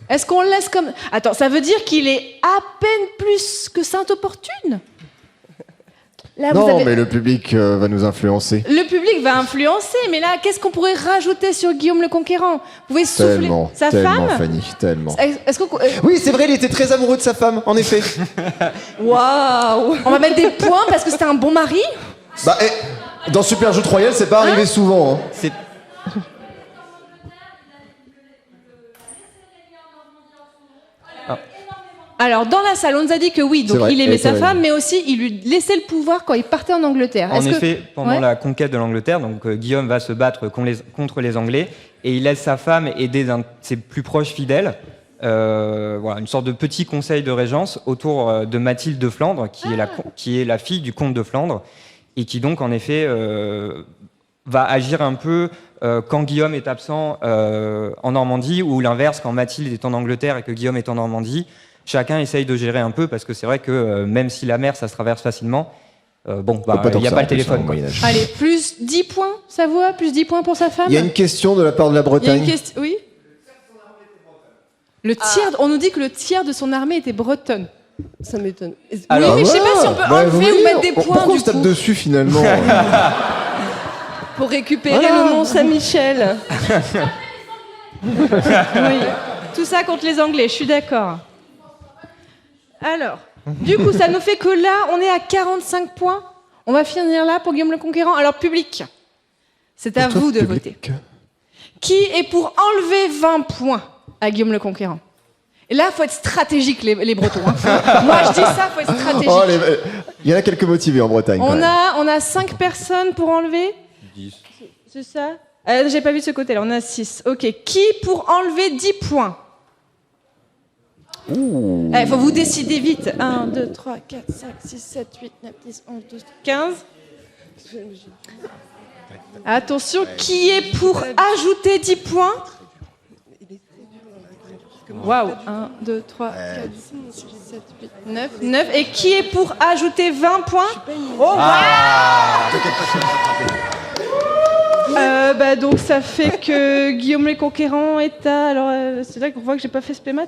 Est-ce qu'on le laisse comme... Attends, ça veut dire qu'il est à peine plus que Sainte-Opportune? Là, non, mais le public va nous influencer. Le public va influencer, mais là, qu'est-ce qu'on pourrait rajouter sur Guillaume le Conquérant? Vous pouvez souffler sa tellement, femme? Fanny, tellement. Est-ce qu'on... Oui, c'est vrai, il était très amoureux de sa femme, en effet. Waouh! On va mettre des points parce que c'était un bon mari? Bah, dans Super Jeu Royal, c'est pas arrivé souvent. Hein. C'est... Alors, dans la salle, on nous a dit que oui, donc il aimait sa femme, mais aussi il lui laissait le pouvoir quand il partait en Angleterre. En effet, pendant la conquête de l'Angleterre, donc Guillaume va se battre contre les Anglais, et il laisse sa femme aider ses plus proches fidèles. Voilà, une sorte de petit conseil de régence autour de Mathilde de Flandre, qui est la fille du comte de Flandre, et qui donc, en effet, va agir un peu quand Guillaume est absent en Normandie, ou l'inverse, quand Mathilde est en Angleterre et que Guillaume est en Normandie. Chacun essaye de gérer un peu, parce que c'est vrai que même si la mer, ça se traverse facilement, il n'y a pas le téléphone. Allez, plus 10 points, ça va? Plus 10 points pour sa femme? Il y a une question de la part de la Bretagne. Oui. On nous dit que le tiers de son armée était bretonne. Ça m'étonne. Alors, oui, mais je sais pas si on peut enlever ou mettre des points. Pourquoi on se tape dessus finalement? Pour récupérer le Mont Saint-Michel. Oui. Tout ça contre les Anglais, je suis d'accord. Alors, du coup, ça nous fait que là, on est à 45 points. On va finir là pour Guillaume le Conquérant. Alors, public, c'est à vous de voter. Qui est pour enlever 20 points à Guillaume le Conquérant? Et là, il faut être stratégique, les Bretons. Hein. Moi, je dis ça, il faut être stratégique. Il y en a quelques motivés en Bretagne. On a 5 personnes pour enlever. 10. C'est ça? J'ai pas vu de ce côté-là, on a 6. Ok, qui pour enlever 10 points? Il faut vous décider vite. 1, 2, 3, 4, 5, 6, 7, 8, 9, 10, 11, 12, 15. Attention, qui est pour ajouter 10 points? Waouh. 1, 2, 3, 4, 5, 6, 7, 8, 9. Et qui est pour ajouter 20 points? Oh, donc ça fait que Guillaume le Conquérant est à... Alors, c'est là qu'on voit que j'ai pas fait spémat.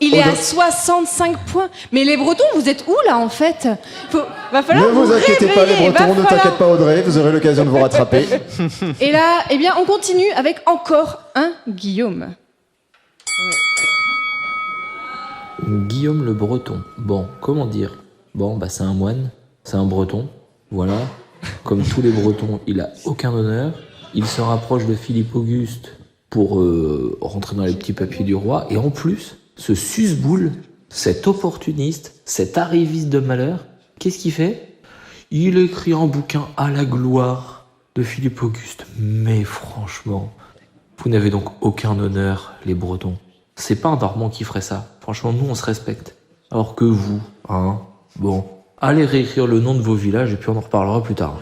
Il est à 65 points. Mais les Bretons, vous êtes où là en fait? Va falloir Ne vous inquiétez pas les Bretons, ne t'inquiète pas Audrey, vous aurez l'occasion de vous rattraper. Et là, eh bien, on continue avec encore un Guillaume. Guillaume le Breton. Bon, comment dire? Bon, c'est un moine, c'est un Breton, voilà. Comme tous les Bretons, il a aucun honneur. Il se rapproche de Philippe Auguste pour rentrer dans les petits papiers du roi. Et en plus, ce susboule, cet opportuniste, cet arriviste de malheur, qu'est-ce qu'il fait? Il écrit un bouquin à la gloire de Philippe Auguste. Mais franchement, vous n'avez donc aucun honneur, les Bretons. C'est pas un Normand qui ferait ça. Franchement, nous, on se respecte. Alors que vous, bon, allez réécrire le nom de vos villages et puis on en reparlera plus tard.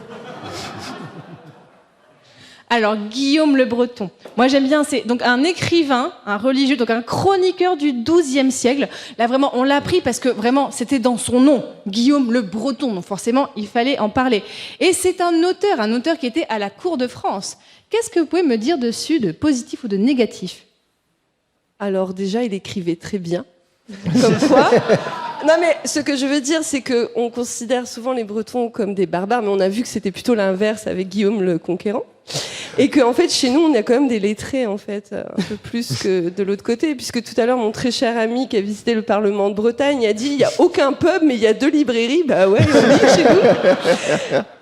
Alors, Guillaume le Breton. Moi, j'aime bien, c'est donc un écrivain, un religieux, donc un chroniqueur du XIIe siècle. Là, vraiment, on l'a appris parce que vraiment, c'était dans son nom, Guillaume le Breton. Donc, forcément, il fallait en parler. Et c'est un auteur qui était à la cour de France. Qu'est-ce que vous pouvez me dire dessus, de positif ou de négatif? Alors, déjà, il écrivait très bien. Comme quoi. Non, mais ce que je veux dire, c'est qu'on considère souvent les Bretons comme des barbares, mais on a vu que c'était plutôt l'inverse avec Guillaume le Conquérant. Et qu'en fait, chez nous, on a quand même des lettrés, en fait, un peu plus que de l'autre côté. Puisque tout à l'heure, mon très cher ami qui a visité le Parlement de Bretagne a dit il n'y a aucun pub, mais il y a 2 librairies. Bah ouais, on lit chez nous.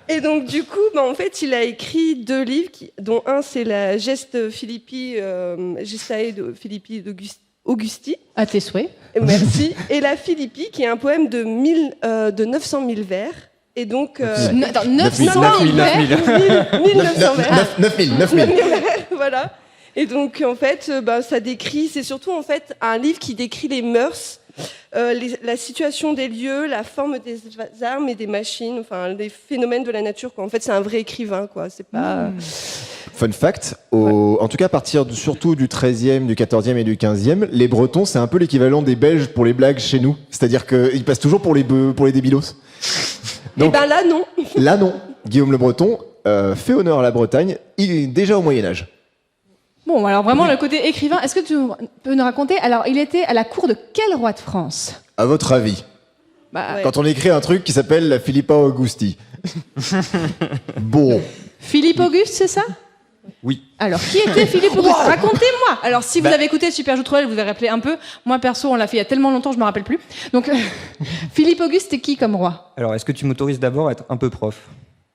Et donc, du coup, en fait, il a écrit 2 livres, dont un, c'est la Gestae Philippi Augusti. À tes souhaits. Merci. Et la Philippi, qui est un poème de 900 000 vers. Et donc... 900 000 vers. 1900 vers. 9000. Voilà. Et donc, en fait, ça décrit... C'est surtout, en fait, un livre qui décrit les mœurs, la situation des lieux, la forme des armes et des machines, enfin, les phénomènes de la nature, quoi. En fait, c'est un vrai écrivain, quoi. C'est pas... Fun fact, en tout cas à partir surtout du 13e, du 14e et du 15e, les Bretons c'est un peu l'équivalent des Belges pour les blagues chez nous. C'est-à-dire qu'ils passent toujours pour les débilos. Donc, et là non. Là non. Guillaume le Breton fait honneur à la Bretagne, il est déjà au Moyen-Âge. Bon, alors vraiment le côté écrivain, est-ce que tu peux nous raconter? Alors, il était à la cour de quel roi de France? À votre avis? Quand on écrit un truc qui s'appelle la Philippa Augusti. Bon. Philippe Auguste, c'est ça? Oui. Alors, qui était Philippe Auguste? Racontez-moi. Alors, si vous avez écouté Super Joue Troll, vous avez rappelé un peu. Moi, perso, on l'a fait il y a tellement longtemps, je me rappelle plus. Donc, Philippe Auguste, c'était qui comme roi? Alors, est-ce que tu m'autorises d'abord à être un peu prof?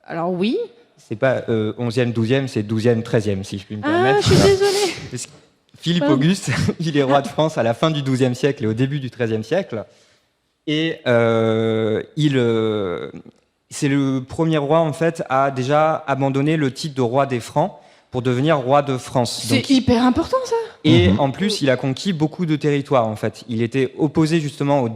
Alors, oui. C'est pas 11e, 12e, c'est 12e, 13e, si je puis me permettre. Je suis désolée. Philippe Auguste, il est roi de France à la fin du XIIe siècle et au début du XIIIe siècle. Et c'est le premier roi, en fait, à déjà abandonner le titre de roi des Francs pour devenir roi de France. C'est hyper important, ça. Et en plus, il a conquis beaucoup de territoires, en fait. Il était opposé justement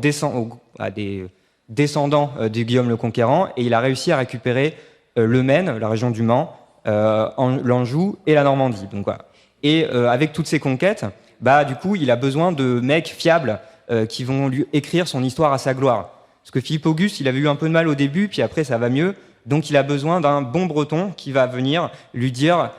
à des descendants de Guillaume le Conquérant, et il a réussi à récupérer le Maine, la région du Mans, l'Anjou et la Normandie. Donc, voilà. Et avec toutes ces conquêtes, du coup, il a besoin de mecs fiables qui vont lui écrire son histoire à sa gloire. Parce que Philippe Auguste, il avait eu un peu de mal au début, puis après, ça va mieux. Donc, il a besoin d'un bon breton qui va venir lui dire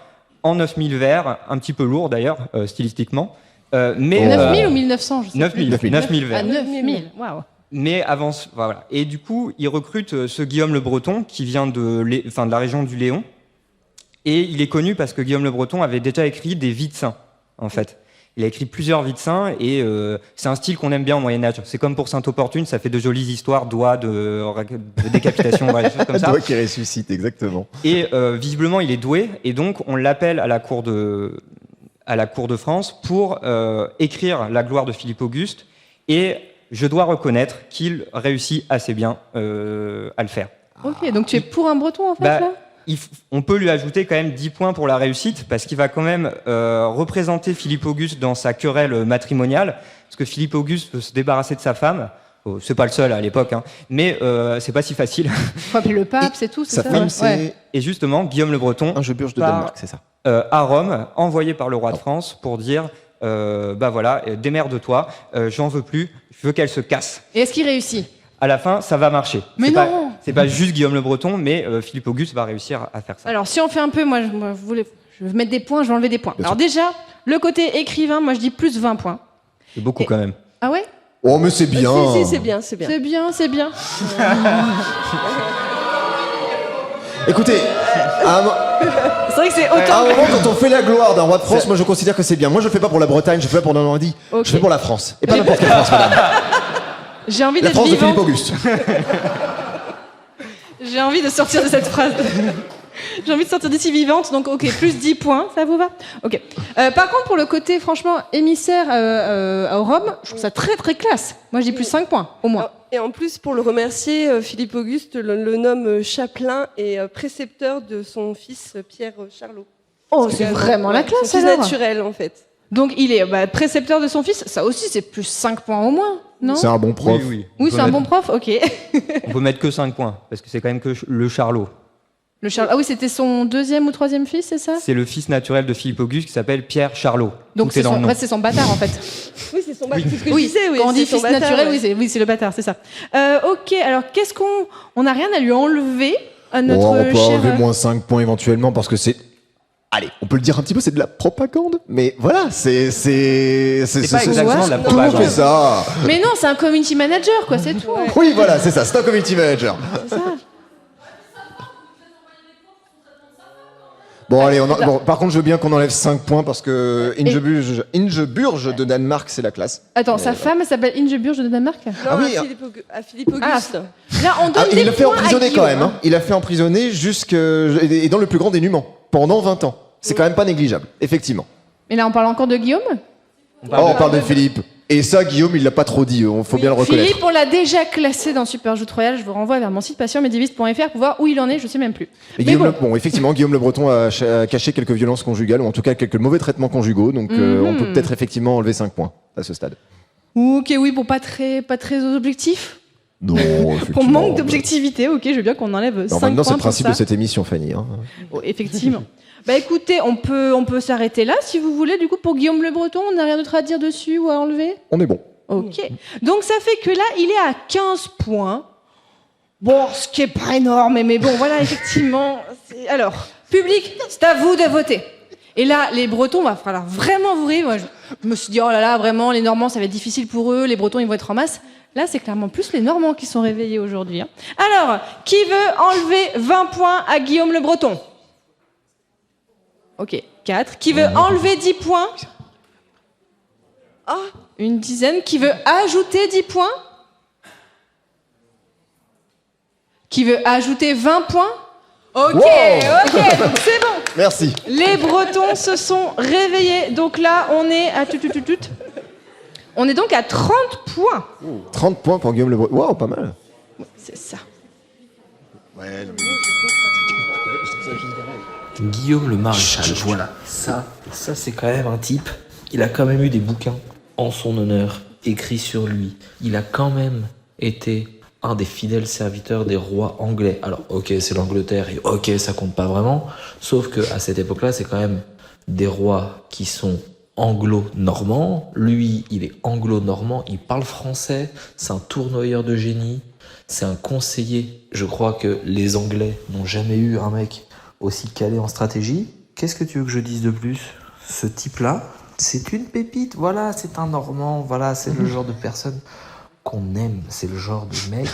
en 9000 vers, un petit peu lourd d'ailleurs, stylistiquement. Mais 9000 ou 1900, je sais 9000 vers. Ah, 9000, waouh. Mais avant, voilà. Et du coup, il recrute ce Guillaume le Breton qui vient de la région du Léon. Et il est connu parce que Guillaume le Breton avait déjà écrit des vies de saints, en fait. Il a écrit plusieurs vies de saints et c'est un style qu'on aime bien au Moyen-Âge. C'est comme pour Sainte-Opportune, ça fait de jolies histoires, doigts, de décapitation, voilà, des choses comme ça. Doigts qui ressuscitent, exactement. Et visiblement, il est doué et donc on l'appelle à la cour de France pour écrire la gloire de Philippe Auguste. Et je dois reconnaître qu'il réussit assez bien à le faire. Ok, donc tu es pour un breton en fait là ? on peut lui ajouter quand même 10 points pour la réussite, parce qu'il va quand même représenter Philippe Auguste dans sa querelle matrimoniale, parce que Philippe Auguste veut se débarrasser de sa femme. Oh, c'est pas le seul à l'époque, hein, mais c'est pas si facile. Faut appeler le pape, c'est tout, c'est Sa ça femme, ouais. c'est Et justement, Guillaume le Breton un jeu burge de part, Danemark, c'est ça. à Rome, envoyé par le roi de France pour dire bah voilà, démerde-toi, j'en veux plus, je veux qu'elle se casse. Et est-ce qu'il réussit? À la fin, ça va marcher. Mais C'est non. c'est pas juste Guillaume le Breton, mais Philippe Auguste va réussir à faire ça. Alors, si on fait un peu, moi, je vais mettre des points, je vais enlever des points. Alors déjà, le côté écrivain, moi je dis plus 20 points. C'est beaucoup quand même. Ah ouais? Oh, mais c'est bien. Si, c'est bien, c'est bien. C'est bien, c'est bien. Écoutez, C'est vrai que c'est à un autant. moment, quand on fait la gloire d'un roi de France, moi je considère que c'est bien. Moi je fais pas pour la Bretagne, je fais pas pour la Normandie, Ok. je fais pour la France. Et pas n'importe quelle France, madame. J'ai envie La d'être France de Philippe vivante. Auguste. J'ai envie de sortir de cette phrase. J'ai envie de sortir d'ici vivante, donc ok, plus 10 points, ça vous va? Ok. Par contre, pour le côté, franchement, émissaire à Rome, je trouve ça très très classe. Moi, je dis plus 5 points, au moins. Et en plus, pour le remercier, Philippe Auguste le nomme chapelain et précepteur de son fils Pierre Charlot. Oh, c'est vraiment la classe, son fils alors. naturel, en fait. Donc, il est précepteur de son fils, ça aussi, c'est plus 5 points au moins, non? C'est un bon prof. Oui. Oui, On c'est peut un mettre- bon prof, ok. On peut mettre que 5 points, parce que c'est quand même que le Charlot. Le Charles... Ah oui, c'était son deuxième ou troisième fils, c'est ça? C'est le fils naturel de Philippe Auguste qui s'appelle Pierre Charlot. Donc, Tout est c'est dans son... le nom. en fait, c'est son bâtard, en fait. Oui, c'est son bâtard. C'est ce que je Oui, disais, oui. quand on dit c'est son fils bâtard, naturel, ouais. oui, c'est le bâtard, c'est ça. Ok, alors qu'est-ce qu'on... On n'a rien à lui enlever à notre Oh, on peut cher... enlever moins 5 points éventuellement parce que c'est. Allez, on peut le dire un petit peu, c'est de la propagande. Mais voilà, c'est pas exactement de la Tout le monde propagande. fait ça. Mais non, c'est un community manager, quoi, c'est tout. Oui, voilà, c'est ça, c'est un community manager. C'est ça. Bon, allez, bon, par contre, je veux bien qu'on enlève 5 points parce que Ingeburge de Danemark, c'est la classe. Attends, sa femme s'appelle Ingeburge de Danemark? Non, Ah oui, à Philippe Auguste. Là, on donne Ah, des il l'a fait points à emprisonner quand Guillaume, même. Hein. Il a fait emprisonner et dans le plus grand dénuement pendant 20 ans. C'est quand même pas négligeable, effectivement. Et là, on parle encore de Guillaume? On parle de Philippe. Et ça, Guillaume, il l'a pas trop dit, faut bien le reconnaître. Philippe, on l'a déjà classé dans Super Joute Royale. Je vous renvoie vers mon site passionmédiéviste.fr pour voir où il en est, je sais même plus. Et Mais Guillaume bon. bon, effectivement, Guillaume le Breton a caché quelques violences conjugales, ou en tout cas quelques mauvais traitements conjugaux, donc on peut peut-être effectivement enlever 5 points à ce stade. Ok, oui, pour pas très objectif. Non, Pour effectivement. manque d'objectivité, ok, je veux bien qu'on enlève 5 Non, points maintenant, c'est le pour principe ça. de cette émission, Fanny. Hein. Oh, effectivement. Bah écoutez, on peut s'arrêter là si vous voulez. Du coup, pour Guillaume le Breton, on n'a rien d'autre à dire dessus ou à enlever? On est bon. Ok. Donc ça fait que là, il est à 15 points. Bon, ce qui est pas énorme, mais bon, voilà, effectivement. Alors, public, c'est à vous de voter. Et là, les Bretons, va falloir vraiment vous rire. Moi, je me suis dit, oh là là, vraiment, les Normands, ça va être difficile pour eux. Les Bretons, ils vont être en masse. Là, c'est clairement plus les Normands qui sont réveillés aujourd'hui. Hein. Alors, qui veut enlever 20 points à Guillaume le Breton? Ok, 4. Qui veut enlever 10 points? Ah, une dizaine. Qui veut ajouter 10 points? Qui veut ajouter 20 points? Ok, Wow. ok, donc c'est bon. Merci. Les Bretons se sont réveillés. Donc là, on est à On est donc à 30 points. 30 points pour Guillaume le Breton. Waouh, pas mal. C'est ça. Guillaume le Maréchal, voilà. Ça c'est quand même un type. Il a quand même eu des bouquins en son honneur, écrits sur lui. Il a quand même été un des fidèles serviteurs des rois anglais. Alors, ok, c'est l'Angleterre et ok, ça compte pas vraiment. Sauf que à cette époque-là, c'est quand même des rois qui sont anglo-normands. Lui, il est anglo-normand, il parle français, c'est un tournoyeur de génie, c'est un conseiller. Je crois que les Anglais n'ont jamais eu un mec aussi calé en stratégie. Qu'est-ce que tu veux que je dise de plus? Ce type-là, c'est une pépite, voilà, c'est un Normand, voilà, c'est le genre de personne qu'on aime, c'est le genre de mec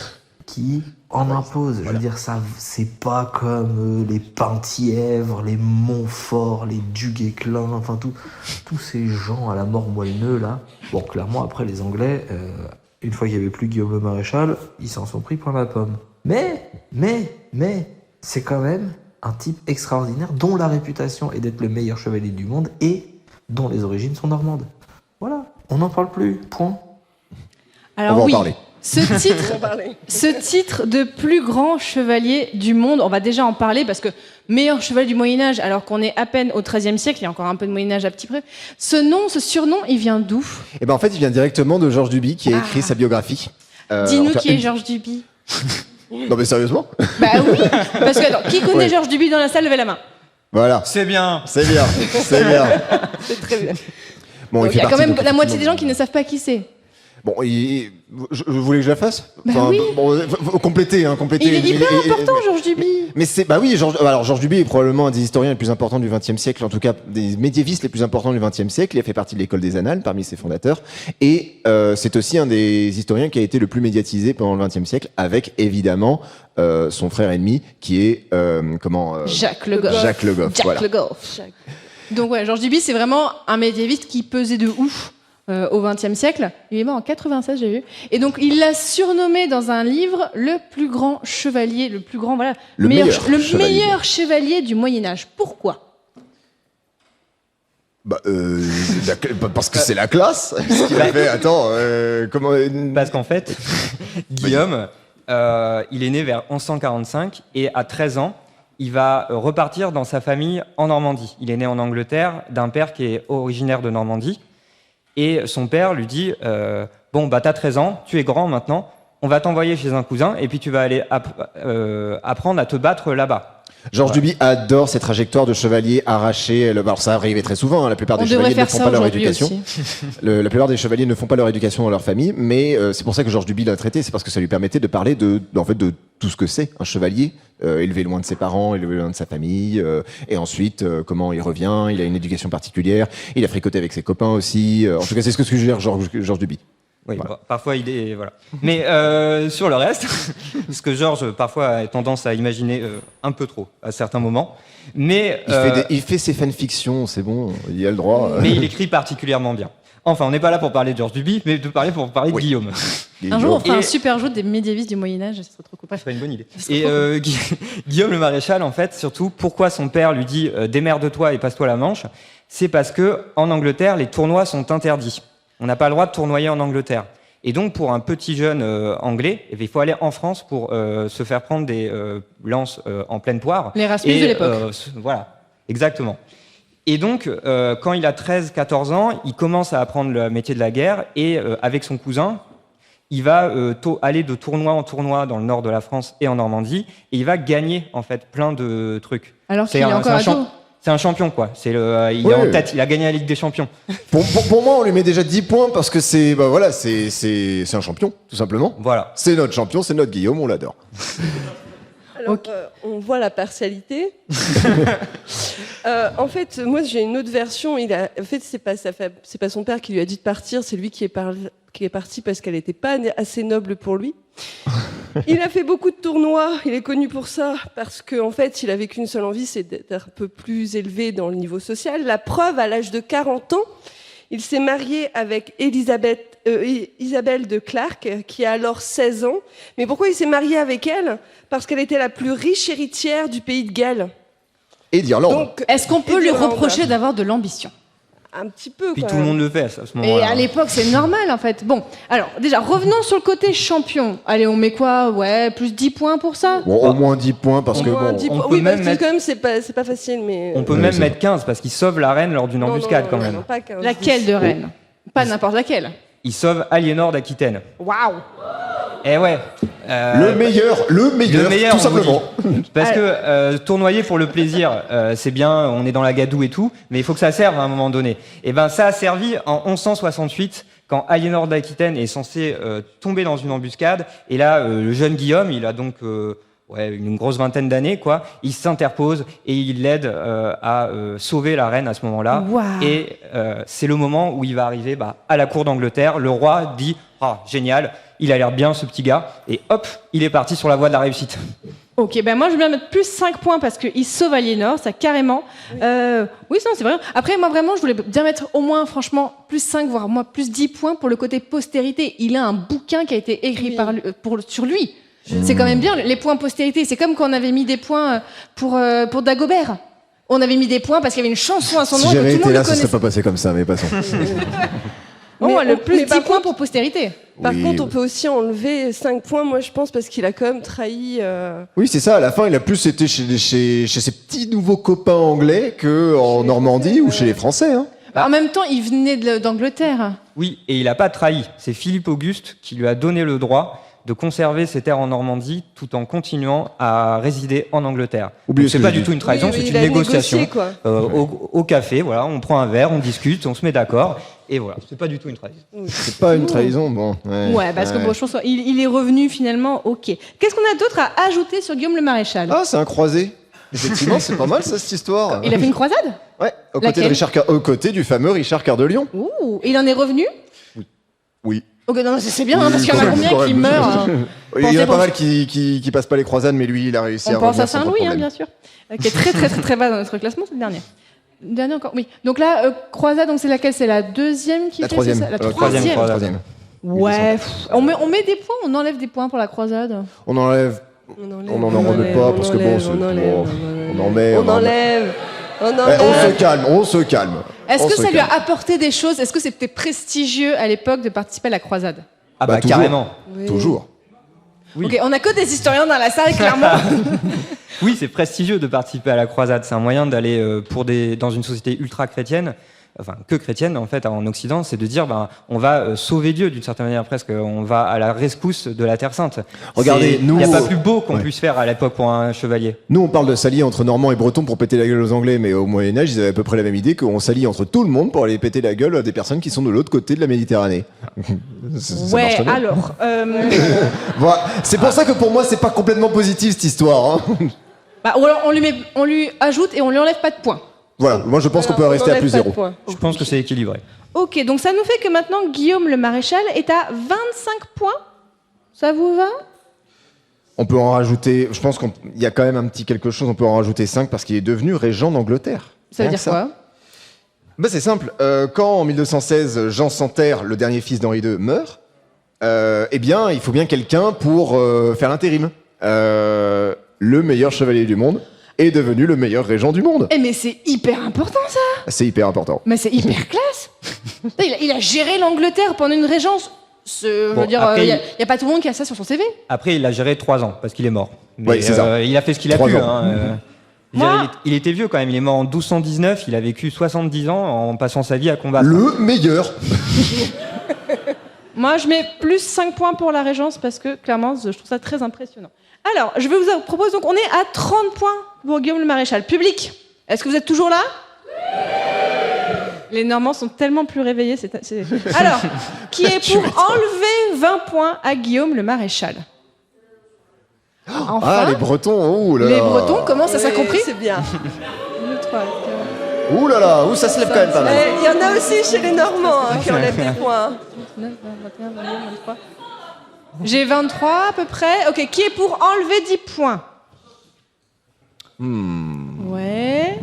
qui en impose. Je veux dire, ça, c'est pas comme les Penthièvre, les Montfort, les Duguesclin, enfin tous ces gens à la mort moelleux là. Bon, clairement, après les Anglais, une fois qu'il n'y avait plus Guillaume le Maréchal, ils s'en sont pris plein la pomme. Mais, c'est quand même un type extraordinaire dont la réputation est d'être le meilleur chevalier du monde et dont les origines sont normandes. Voilà, on n'en parle plus, point. Alors On va en oui, parler. Ce titre de plus grand chevalier du monde, on va déjà en parler parce que meilleur chevalier du Moyen-Âge, alors qu'on est à peine au XIIIe siècle, il y a encore un peu de Moyen-Âge à petit près. Ce surnom, il vient d'où ? Et ben en fait, il vient directement de Georges Duby qui a écrit sa biographie. Dis-nous qui est Georges Duby. Non mais sérieusement ? Bah oui, parce que attends, qui connaît Georges Duby dans la salle, levez la main. Voilà. C'est bien. C'est bien. C'est bien. C'est très bien. Bon, Donc, il y a quand même la moitié des gens qui ne savent pas qui c'est. Bon, je voulais que je la fasse. Oui. Bon, faut compléter, hein, compléter. Il est hyper important, Georges Duby. Mais c'est, bah oui, Georges Duby est probablement un des historiens les plus importants du XXe siècle, en tout cas des médiévistes les plus importants du XXe siècle. Il a fait partie de l'école des Annales, parmi ses fondateurs, et c'est aussi un des historiens qui a été le plus médiatisé pendant le XXe siècle, avec évidemment son frère ennemi, qui est Jacques Le Goff. Jacques Le Goff. Voilà. Le Goff. Donc ouais, Georges Duby, c'est vraiment un médiéviste qui pesait de ouf. Au XXe siècle. Il est mort en 96, j'ai vu. Et donc, il l'a surnommé dans un livre le plus grand chevalier, le plus grand, voilà, le meilleur chevalier du Moyen-Âge. Pourquoi ? Parce que c'est la classe. Ce qu'il a fait, attends, comment... Parce qu'en fait, Guillaume, il est né vers 1145 et à 13 ans, il va repartir dans sa famille en Normandie. Il est né en Angleterre d'un père qui est originaire de Normandie. Et son père lui dit bon, bah, t'as 13 ans, tu es grand maintenant, on va t'envoyer chez un cousin et puis tu vas aller apprendre à te battre là-bas. Georges Duby adore ces trajectoires de chevaliers arrachés. Alors ça arrivait très souvent, hein. La plupart des chevaliers ne font pas leur éducation. La plupart des chevaliers ne font pas leur éducation dans leur famille, mais c'est pour ça que Georges Duby l'a traité, c'est parce que ça lui permettait de parler de tout ce que c'est un chevalier, élevé loin de ses parents, élevé loin de sa famille, et ensuite comment il revient, il a une éducation particulière, il a fricoté avec ses copains aussi. En tout cas, c'est ce que suggère Georges Duby. Oui, voilà. Parfois il est voilà. Mais sur le reste, ce que Georges parfois a tendance à imaginer un peu trop à certains moments, mais il fait ses fanfictions, c'est bon, il a le droit. Mais il écrit particulièrement bien. Enfin, on n'est pas là pour parler de Georges Duby, mais pour parler de Guillaume. Un jour, on fera un super jeu des médiévistes du Moyen-Âge, ça serait trop cool. C'est pas une bonne idée. Et Guillaume le Maréchal, en fait, surtout, pourquoi son père lui dit démerde-toi et passe-toi la Manche, c'est parce que en Angleterre, les tournois sont interdits. On n'a pas le droit de tournoyer en Angleterre. Et donc, pour un petit jeune anglais, il faut aller en France pour se faire prendre des lances en pleine poire. L'Erasmus de l'époque. Voilà, exactement. Et donc, quand il a 13-14 ans, il commence à apprendre le métier de la guerre et avec son cousin, il va aller de tournoi en tournoi dans le nord de la France et en Normandie et il va gagner en fait plein de trucs. Alors qu'il est encore ado. C'est un champion, quoi. Il est en tête, il a gagné la Ligue des Champions. Pour moi, on lui met déjà 10 points parce que c'est un champion, tout simplement. Voilà. C'est notre champion, c'est notre Guillaume, on l'adore. Alors, on voit la partialité. En fait, moi, j'ai une autre version. En fait, c'est pas son père qui lui a dit de partir, c'est lui qui est parti parce qu'elle n'était pas assez noble pour lui. Il a fait beaucoup de tournois, il est connu pour ça, parce qu'en fait, il avait qu'une seule envie, c'est d'être un peu plus élevé dans le niveau social. La preuve, à l'âge de 40 ans, il s'est marié avec Isabelle de Clark, qui a alors 16 ans. Mais pourquoi il s'est marié avec elle ? Parce qu'elle était la plus riche héritière du pays de Galles. Et d'Irlande. Donc, est-ce qu'on peut lui reprocher d'avoir de l'ambition ? Un petit peu. Puis tout le monde le fait à ce moment-là. Et à l'époque, c'est normal en fait. Bon, alors déjà, revenons sur le côté champion. Allez, on met quoi ? Ouais, plus 10 points pour ça ? Bon, au moins 10 points parce que bon. Oui, parce que quand même, c'est pas facile, mais. On peut même mettre 15 parce qu'il sauve la reine lors d'une embuscade quand même. Non, pas 15. Laquelle de reine ? Pas n'importe laquelle. Il sauve Aliénor d'Aquitaine. Waouh ! Eh ouais. Le meilleur, tout simplement. Parce que tournoyer pour le plaisir, c'est bien, on est dans la gadoue et tout, mais il faut que ça serve à un moment donné. Et ben ça a servi en 1168, quand Aliénor d'Aquitaine est censé tomber dans une embuscade. Et là, le jeune Guillaume, il a donc une grosse vingtaine d'années, quoi. Il s'interpose et il l'aide à sauver la reine à ce moment-là. Wow. Et c'est le moment où il va arriver à la cour d'Angleterre. Le roi dit « Ah, génial, il a l'air bien ce petit gars ». Et hop, il est parti sur la voie de la réussite. Ok, ben moi je vais bien mettre plus 5 points parce qu'il sauve Aliénor, ça carrément. Oui, ça c'est vrai. Après, moi vraiment, je voulais bien mettre au moins, franchement, plus 5, voire moi plus 10 points pour le côté postérité. Il a un bouquin qui a été écrit sur lui. C'est quand même bien, les points postérité. C'est comme quand on avait mis des points pour Dagobert. On avait mis des points parce qu'il y avait une chanson à son nom. Si j'avais et que tout été le monde là, le ça serait connaissait. pas passé comme ça, mais passons. Oh, Mais le on- plus mais 10 par points contre- pour postérité. Par Oui. contre, on peut aussi enlever 5 points, moi je pense, parce qu'il a quand même trahi. Oui, c'est ça, à la fin, il a plus été chez ses petits nouveaux copains anglais qu'en Normandie ou chez les Français. Hein. En même temps, il venait d'Angleterre. Oui, et il n'a pas trahi. C'est Philippe Auguste qui lui a donné le droit de conserver ses terres en Normandie tout en continuant à résider en Angleterre. Oubliez Donc, c'est ce que pas j'ai du dit. tout une trahison, Oui, c'est il une a négociation. négocié, quoi. Au café, voilà, on prend un verre, on discute, on se met d'accord, et voilà, c'est pas du tout une trahison. C'est pas une trahison, bon. Ouais, parce que bon, je pense qu'il est revenu finalement, ok. Qu'est-ce qu'on a d'autre à ajouter sur Guillaume le Maréchal? Ah, c'est un croisé. Effectivement, c'est pas mal ça, cette histoire. Il a fait une croisade? Ouais, Laquelle aux côtés du fameux Richard Cœur de Lion. Ouh, il en est revenu? Oui. Ok, non, c'est bien, hein, Oui, parce qu'il y en a quand combien même. qui meurent hein. Il y en a Pensez pas pour- mal qui passent pas les croisades, mais lui, il a réussi à On pense revenir à sans Saint-Louis, hein, problème. bien sûr, qui est très bas dans notre classement, c'est le dernier. Le dernier encore, oui. Donc là, croisade, donc c'est laquelle? C'est la deuxième qui La fait, troisième. c'est ça La troisième croisade. Troisième. Ouais, on met des points, on enlève des points pour la croisade. On enlève. On en remet pas parce que bon, on en met. On enlève. On enlève. On se calme. Est-ce On que se ça lui a calme. apporté des choses? Est-ce que c'était prestigieux à l'époque de participer à la croisade? Ah Bah, bah, toujours. carrément. Toujours. Oui. Ok, on a que des historiens dans la salle, clairement. Oui, c'est prestigieux de participer à la croisade. C'est un moyen d'aller dans une société ultra chrétienne, enfin que chrétienne en fait en Occident, c'est de dire on va sauver Dieu d'une certaine manière presque. On va à la rescousse de la Terre Sainte. Regardez, il nous- n'y a pas plus beau qu'on Ouais. puisse faire à l'époque pour un chevalier. Nous, on parle de s'allier entre Normands et Bretons pour péter la gueule aux Anglais, mais au Moyen-Âge, ils avaient à peu près la même idée qu'on s'allie entre tout le monde pour aller péter la gueule à des personnes qui sont de l'autre côté de la Méditerranée. Ça Ouais, marche très bien. alors. Voilà. C'est pour ça que pour moi, c'est pas complètement positif cette histoire. Hein. Bah, ou alors on lui ajoute et on lui enlève pas de points. Voilà, moi je pense qu'on peut On rester à enlève plus pas de 0. points. Je pense que c'est équilibré. Ok, donc ça nous fait que maintenant Guillaume le Maréchal est à 25 points. Ça vous va? On peut en rajouter, je pense qu'il y a quand même un petit quelque chose, on peut en rajouter 5 parce qu'il est devenu régent d'Angleterre. Ça veut Rien dire que quoi? Bah, c'est simple. Quand en 1216, Jean Santerre, le dernier fils d'Henri II, meurt, eh bien, il faut bien quelqu'un pour faire l'intérim. Le meilleur chevalier du monde est devenu le meilleur régent du monde. Eh mais c'est hyper important ça. C'est hyper important. Mais c'est hyper classe. il a géré l'Angleterre pendant une régence. Je Bon, veux dire, après, il y a pas tout le monde qui a ça sur son CV. Après, il a géré 3 ans parce qu'il est mort. Mais, Ouais, c'est ça. il a fait ce qu'il a 3 pu. ans. Hein, je veux Moi- dire, il était vieux quand même. Il est mort en 1219. Il a vécu 70 ans en passant sa vie à combattre. Le meilleur. Moi, je mets plus 5 points pour la régence parce que clairement, je trouve ça très impressionnant. Alors, je vais vous proposer, donc on est à 30 points pour Guillaume le Maréchal. Public, est-ce que vous êtes toujours là? Les Normands sont tellement plus réveillés. Alors, qui est pour enlever 20 points à Guillaume le Maréchal? Enfin, Ah, les Bretons, ouh là là. les Bretons commencent à Oui, s'accomplir. C'est bien. 2, 3, 4. Ouh là là, ouh, ça se lève quand même pas mal. Il y en a aussi chez les Normands qui enlèvent des points. 19, 20, 21, 22, 23. J'ai 23 à peu près. Ok, qui est pour enlever 10 points? Ouais.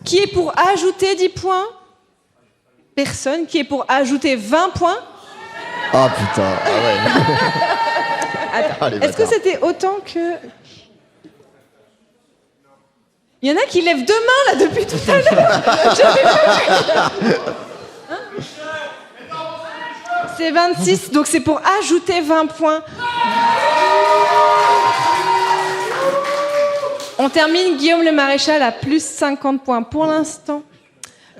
Qui est pour ajouter 10 points? Personne. Qui est pour ajouter 20 points? Ah putain, ah ouais. Attends, Ah, les est-ce que bâtards. c'était autant que... Il y en a qui lèvent deux mains là depuis tout à l'heure. J'avais pas vu. Hein? C'est 26, donc c'est pour ajouter 20 points. On termine Guillaume le Maréchal à plus 50 points. Pour l'instant,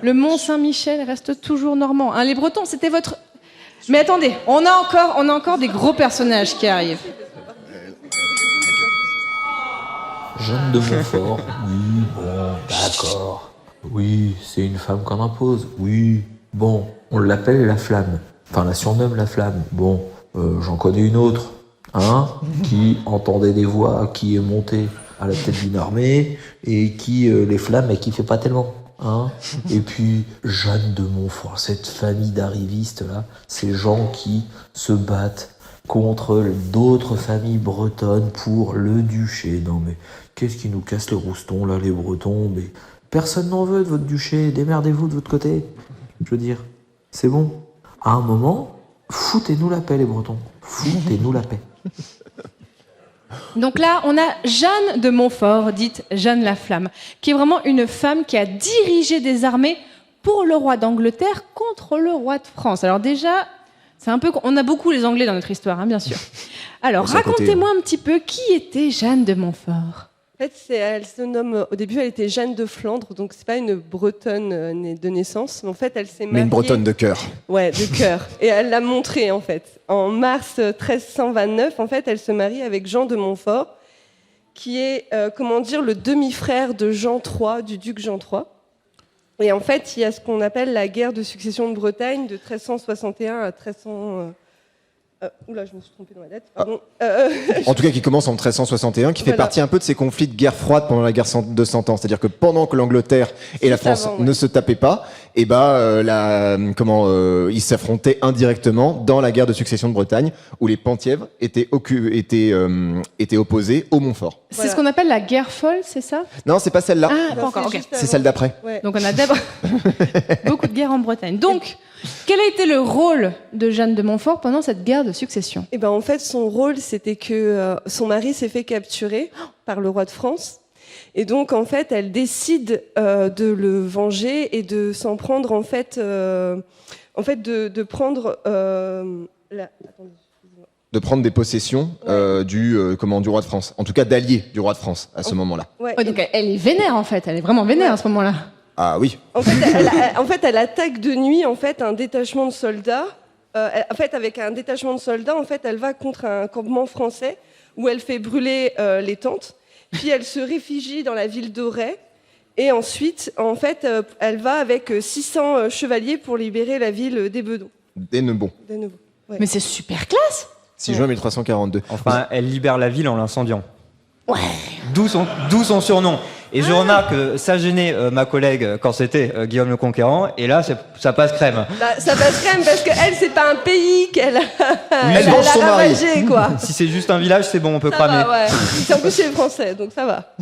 le Mont-Saint-Michel reste toujours normand. Hein, les Bretons, c'était votre... Mais attendez, on a encore des gros personnages qui arrivent. Jeanne de Montfort, oui, bon, d'accord. Oui, c'est une femme qu'on impose, oui. Bon, on l'appelle la Flamme. Enfin, la surnomme la Flamme. Bon, j'en connais une autre, hein, qui entendait des voix, qui est montée à la tête d'une armée, et qui, les Flammes, elle kiffait pas tellement. Hein. Et puis, Jeanne de Montfort, cette famille d'arrivistes là, ces gens qui se battent contre d'autres familles bretonnes pour le duché. Non mais, qu'est-ce qui nous casse le rouston là, les Bretons? Mais personne n'en veut de votre duché, démerdez-vous de votre côté. Je veux dire, c'est bon. À un moment, foutez-nous la paix les Bretons, foutez-nous la paix. Donc là, on a Jeanne de Montfort, dite Jeanne la Flamme, qui est vraiment une femme qui a dirigé des armées pour le roi d'Angleterre contre le roi de France. Alors déjà, c'est un peu, on a beaucoup les Anglais dans notre histoire, hein, bien sûr. Alors racontez-moi un petit peu qui était Jeanne de Montfort. En fait, elle se nomme, au début, elle était Jeanne de Flandre, donc c'est pas une Bretonne née de naissance, mais en fait, elle s'est mariée... Mais une Bretonne de cœur. Ouais, de cœur. Et elle l'a montré, en fait. En mars 1329, en fait, elle se marie avec Jean de Montfort, qui est, le demi-frère de Jean III, du duc Jean III. Et en fait, il y a ce qu'on appelle la guerre de succession de Bretagne de 1361 à 1300... Oula, je me suis trompée dans la date. Pardon. En tout cas, qui commence en 1361, qui fait partie un peu de ces conflits de guerre froide pendant la guerre de 100 ans. C'est-à-dire que pendant que l'Angleterre et la France ne se tapaient pas, et ils s'affrontaient indirectement dans la guerre de succession de Bretagne, où les Penthièvres étaient opposés au Montfort. C'est ce qu'on appelle la guerre folle, c'est ça? Non, c'est pas celle-là. Ah, pas encore. C'est celle d'après. Ouais. Donc on a d'abord beaucoup de guerres en Bretagne. Donc, quel a été le rôle de Jeanne de Montfort pendant cette guerre de succession? Et ben en fait, son rôle, c'était que son mari s'est fait capturer par le roi de France. Et donc, en fait, elle décide de le venger et de s'en prendre, de prendre de prendre des possessions du roi de France. En tout cas, d'alliés du roi de France à ce moment-là. Ouais. Oh, donc elle est vénère, en fait. Elle est vraiment vénère à ce moment-là. Ah oui. En fait, elle attaque de nuit un détachement de soldats. Avec un détachement de soldats, elle va contre un campement français où elle fait brûler les tentes. Puis elle se réfugie dans la ville d'Auray. Et ensuite, elle va avec 600 chevaliers pour libérer la ville d'Ébedon. D'Hennebon. Ouais. Mais c'est super classe. 6 juin 1342. Enfin, elle libère la ville en l'incendiant. Ouais. D'où son surnom. Et je remarque que ça gênait ma collègue quand c'était Guillaume le Conquérant, et là, ça passe crème. Bah, ça passe crème parce qu'elle, c'est pas un pays qu'elle a, elle venge son mari. ravagé, quoi. Si c'est juste un village, c'est bon, on peut Ça cramer. va, ouais. En plus, c'est français, donc ça va.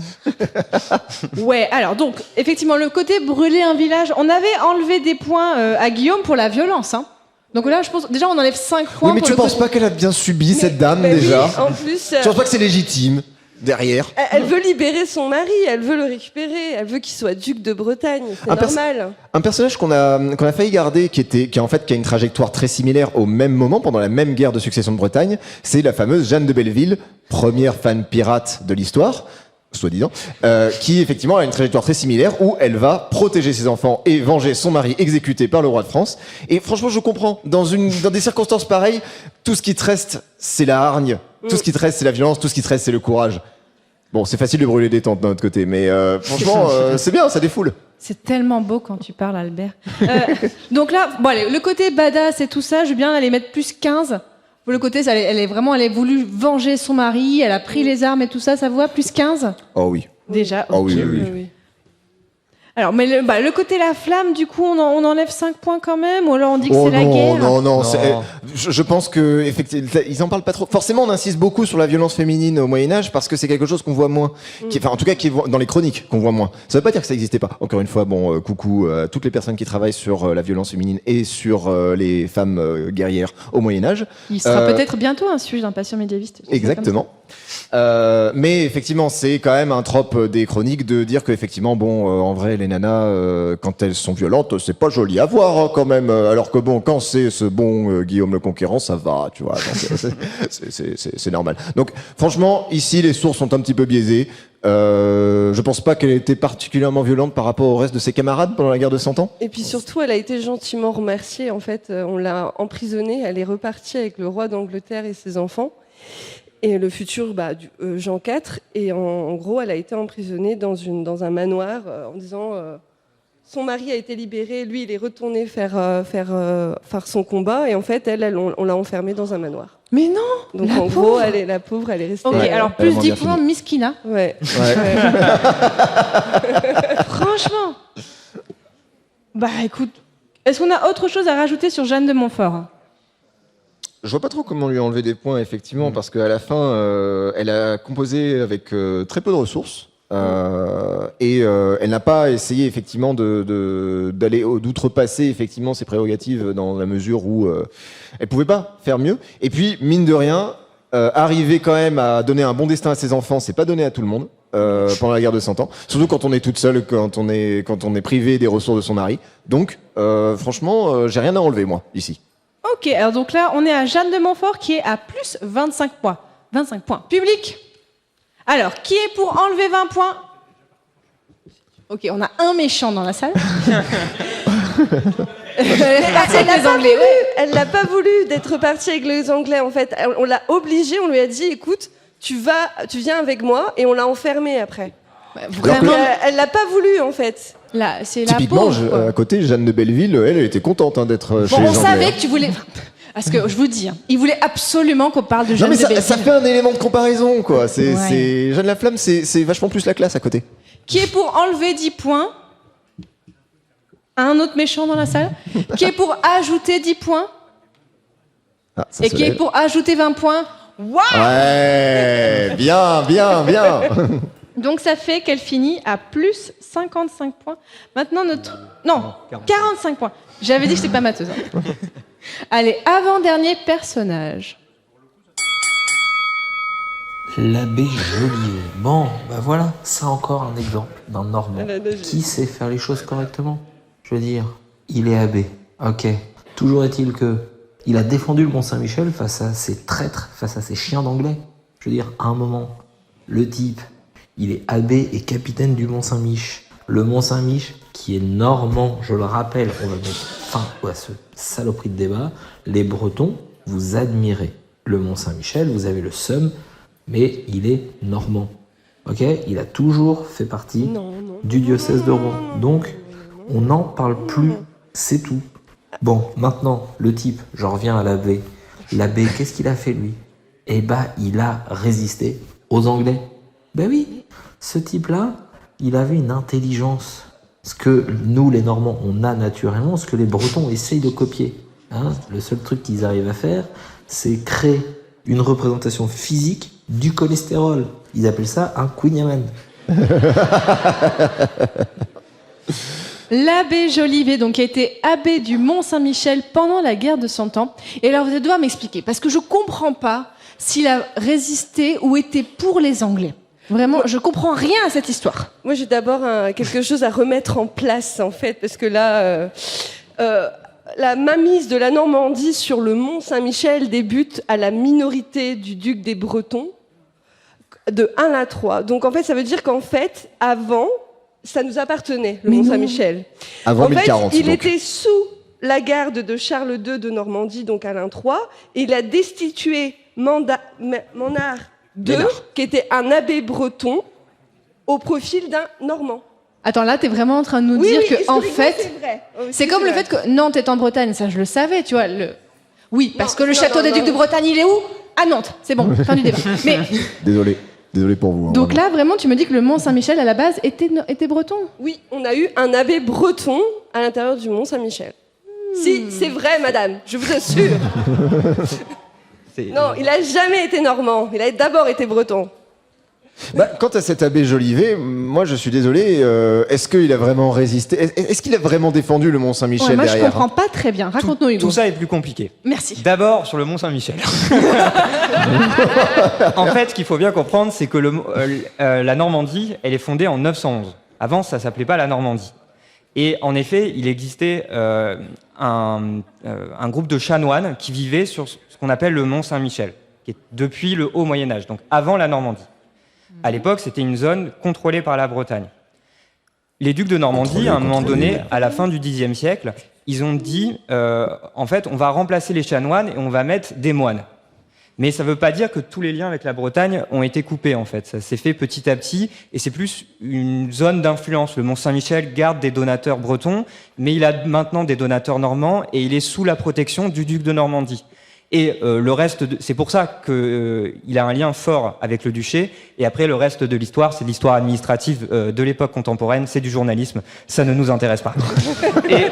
Ouais, alors donc, effectivement, le côté brûler un village, on avait enlevé des points à Guillaume pour la violence, hein. Donc là, je pense, déjà, on enlève 5 points. Oui, mais pour tu le penses côté... pas qu'elle a bien subi, cette dame, déjà? Oui, en plus... Tu penses pas que c'est légitime, derrière? Elle veut libérer son mari, elle veut le récupérer, elle veut qu'il soit duc de Bretagne, c'est normal. Un personnage qu'on a failli garder, qui a une trajectoire très similaire au même moment, pendant la même guerre de succession de Bretagne, c'est la fameuse Jeanne de Belleville, première femme pirate de l'histoire, soi-disant, qui effectivement a une trajectoire très similaire où elle va protéger ses enfants et venger son mari exécuté par le roi de France. Et franchement, je comprends. Dans des circonstances pareilles, tout ce qui te reste, c'est la hargne. Tout ce qui te reste, c'est la violence. Tout ce qui te reste, c'est le courage. Bon, c'est facile de brûler des tentes d'un autre côté, mais franchement, c'est bien, ça défoule. C'est tellement beau quand tu parles, Albert. Donc là, bon, allez, le côté badass et tout ça, je veux bien aller mettre plus 15. Pour le côté, elle a voulu venger son mari, elle a pris les armes et tout ça, ça vous va, plus 15? Oh oui. Déjà, Oh ok. oui. Alors, mais le côté la flamme, du coup, on enlève 5 points quand même, ou alors on dit que c'est la guerre? Non. Je pense que effectivement, ils en parlent pas trop. Forcément, on insiste beaucoup sur la violence féminine au Moyen-Âge parce que c'est quelque chose qu'on voit moins. En tout cas, qui est dans les chroniques qu'on voit moins. Ça veut pas dire que ça n'existait pas. Encore une fois, coucou à toutes les personnes qui travaillent sur la violence féminine et sur les femmes guerrières au Moyen-Âge. Il sera peut-être bientôt un sujet d'un patient médiéviste. Exactement. Mais effectivement, c'est quand même un trope des chroniques de dire que effectivement, en vrai, les nanas, quand elles sont violentes, c'est pas joli à voir hein, quand même. Alors que quand c'est ce bon Guillaume le Conquérant, ça va, tu vois. C'est normal. Donc, franchement, ici, les sources sont un petit peu biaisées. Je pense pas qu'elle était particulièrement violente par rapport au reste de ses camarades pendant la guerre de 100 ans. Et puis surtout, elle a été gentiment remerciée. En fait, on l'a emprisonnée. Elle est repartie avec le roi d'Angleterre et ses enfants. Et le futur Jean IV. Et en gros, elle a été emprisonnée dans un manoir en disant son mari a été libéré, lui il est retourné faire son combat. Et en fait, on l'a enfermée dans un manoir. Mais non. Donc en gros, la pauvre, elle est restée. Ok, alors plus 10 points, Miskina. Ouais. Franchement. Bah écoute, est-ce qu'on a autre chose à rajouter sur Jeanne de Montfort? Je vois pas trop comment lui enlever des points, effectivement, parce qu'à la fin, elle a composé avec très peu de ressources. Et elle n'a pas essayé effectivement d'outrepasser effectivement ses prérogatives dans la mesure où elle pouvait pas faire mieux. Et puis mine de rien, arriver quand même à donner un bon destin à ses enfants, c'est pas donné à tout le monde pendant la guerre de 100 ans. Surtout quand on est toute seule, quand on est privé des ressources de son mari. Donc, franchement, j'ai rien à enlever, moi, ici. Ok, alors donc là, on est à Jeanne de Montfort qui est à plus 25 points. 25 points. Public. Alors, qui est pour enlever 20 points? Ok, on a un méchant dans la salle. Elle n'a pas voulu d'être partie avec les Anglais, en fait. On l'a obligée, on lui a dit, écoute, tu viens avec moi, et on l'a enfermée après. Vraiment, Elle l'a pas voulu, en fait. là, c'est la Typiquement, pauvre, quoi. à côté, Jeanne de Belleville, elle était contente d'être chez Bon, les on Anglais. savait que tu voulais... Parce que, je vous dis, hein, il voulait absolument qu'on parle de Non Jeanne mais de ça Belleville. fait un élément de comparaison, quoi. Ouais. Jeanne la Flamme, c'est vachement plus la classe à côté. Qui est pour enlever 10 points? Un autre méchant dans la salle. Qui est pour ajouter 10 points? Ah, ça Et se qui est lève. pour ajouter 20 points? Waouh! Ouais, bien. Donc ça fait qu'elle finit à plus 55 points. Maintenant notre... Non, 45 points. J'avais dit que j'étais pas matheuse. Hein. Allez, avant-dernier personnage. L'abbé Jolivet. Bon, bah voilà, ça encore un exemple d'un Normand qui sait faire les choses correctement. Je veux dire, il est abbé. Ok. Toujours est-il que il a défendu le Mont-Saint-Michel face à ces traîtres, face à ces chiens d'anglais. Je veux dire, à un moment, le type, il est abbé et capitaine du Mont-Saint-Mich. Le Mont-Saint-Mich, qui est normand, je le rappelle, on va mettre fin à ce saloperie de débat. Les Bretons, vous admirez le Mont-Saint-Michel, vous avez le seum, mais il est normand. Ok? Il a toujours fait partie du diocèse de Rouen. Donc, on n'en parle plus, c'est tout. Bon, maintenant, le type, j'en reviens à l'abbé. L'abbé, qu'est-ce qu'il a fait, lui? Eh ben, il a résisté aux Anglais. Ben oui, ce type-là, il avait une intelligence. Ce que nous, les Normands, on a naturellement, ce que les Bretons essayent de copier. Hein, le seul truc qu'ils arrivent à faire, c'est créer une représentation physique du cholestérol. Ils appellent ça un Queen. L'abbé Jolivet, donc, qui a été abbé du Mont-Saint-Michel pendant la guerre de 100 ans. Et alors, vous allez devoir m'expliquer, parce que je comprends pas s'il a résisté ou était pour les Anglais. Vraiment, je comprends rien à cette histoire. Moi, j'ai d'abord quelque chose à remettre en place, en fait, parce que là, la mainmise de la Normandie sur le Mont-Saint-Michel débute à la minorité du duc des Bretons, de 1 à 3. Donc, en fait, ça veut dire qu'en fait, avant, ça nous appartenait, le Mont-Saint-Michel. Avant En fait, 1040, il donc. était sous la garde de Charles II de Normandie, donc Alain III, et il a destitué Monard II, qui était un abbé breton, au profil d'un Normand. Attends, là, t'es vraiment en train de nous dire que, en historiquement, fait, c'est vrai. c'est comme le fait que Nantes est en Bretagne, ça je le savais, tu vois. Oui, parce que le château des Ducs de Bretagne, il est où? À Nantes, c'est bon, fin du débat. Mais Désolé pour vous. Hein, donc vraiment. là, vraiment, tu me dis que le Mont-Saint-Michel, à la base, était breton? Oui, on a eu un abbé breton à l'intérieur du Mont-Saint-Michel. Si, c'est vrai, madame, je vous assure. Non, il a jamais été normand, il a d'abord été breton. Bah, quant à cet abbé Jolivet, moi je suis désolé, est-ce qu'il a vraiment résisté? Est-ce qu'il a vraiment défendu le Mont-Saint-Michel Ouais, moi, derrière? je comprends pas très bien. Raconte-nous, Hugo. Tout ça est plus compliqué. Merci. D'abord, sur le Mont-Saint-Michel. En fait, ce qu'il faut bien comprendre, c'est que la Normandie, elle est fondée en 911. Avant, ça s'appelait pas la Normandie. Et en effet, il existait un groupe de chanoines qui vivaient sur ce qu'on appelle le Mont-Saint-Michel, qui est depuis le Haut Moyen-Âge, donc avant la Normandie. À l'époque, c'était une zone contrôlée par la Bretagne. Les ducs de Normandie, à un moment donné, à la fin du Xe siècle, ils ont dit, en fait, on va remplacer les chanoines et on va mettre des moines. Mais ça ne veut pas dire que tous les liens avec la Bretagne ont été coupés, en fait. Ça s'est fait petit à petit, et c'est plus une zone d'influence. Le Mont-Saint-Michel garde des donateurs bretons, mais il a maintenant des donateurs normands, et il est sous la protection du duc de Normandie. Et le reste, c'est pour ça qu'il a un lien fort avec le duché. Et après, le reste de l'histoire, c'est l'histoire administrative de l'époque contemporaine, c'est du journalisme. Ça ne nous intéresse pas. Et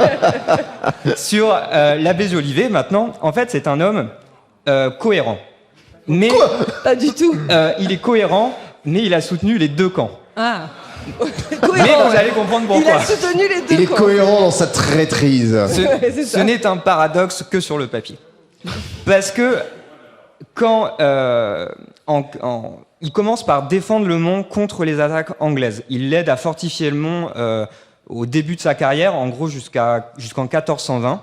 sur l'abbé Jolivet, maintenant, en fait, c'est un homme cohérent. Mais pas du tout. Il est cohérent, mais il a soutenu les deux camps. Ah. Mais vous allez comprendre pourquoi. Il a soutenu les deux Il est camps. cohérent dans sa traîtrise. Ce n'est un paradoxe que sur le papier. Parce que quand il commence par défendre le Mont contre les attaques anglaises. Il l'aide à fortifier le Mont au début de sa carrière, en gros jusqu'en 1420.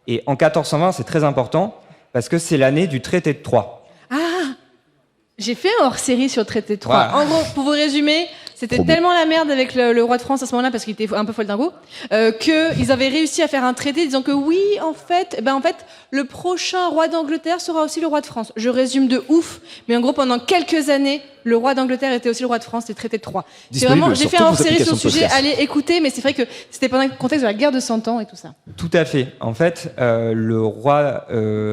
Et en 1420, c'est très important parce que c'est l'année du traité de Troyes. Ah, j'ai fait un hors-série sur le traité de Troyes. Voilà. En gros, pour vous résumer, c'était tellement la merde avec le roi de France à ce moment-là, parce qu'il était un peu folle dingo, qu'ils avaient réussi à faire un traité disant que oui, en fait, le prochain roi d'Angleterre sera aussi le roi de France. Je résume de ouf, mais en gros, pendant quelques années, le roi d'Angleterre était aussi le roi de France, c'était le traité de Troyes. C'est vraiment, j'ai fait un hors-série sur le sujet, allez écouter, mais c'est vrai que c'était pendant le contexte de la guerre de 100 ans et tout ça. Tout à fait. En fait, le roi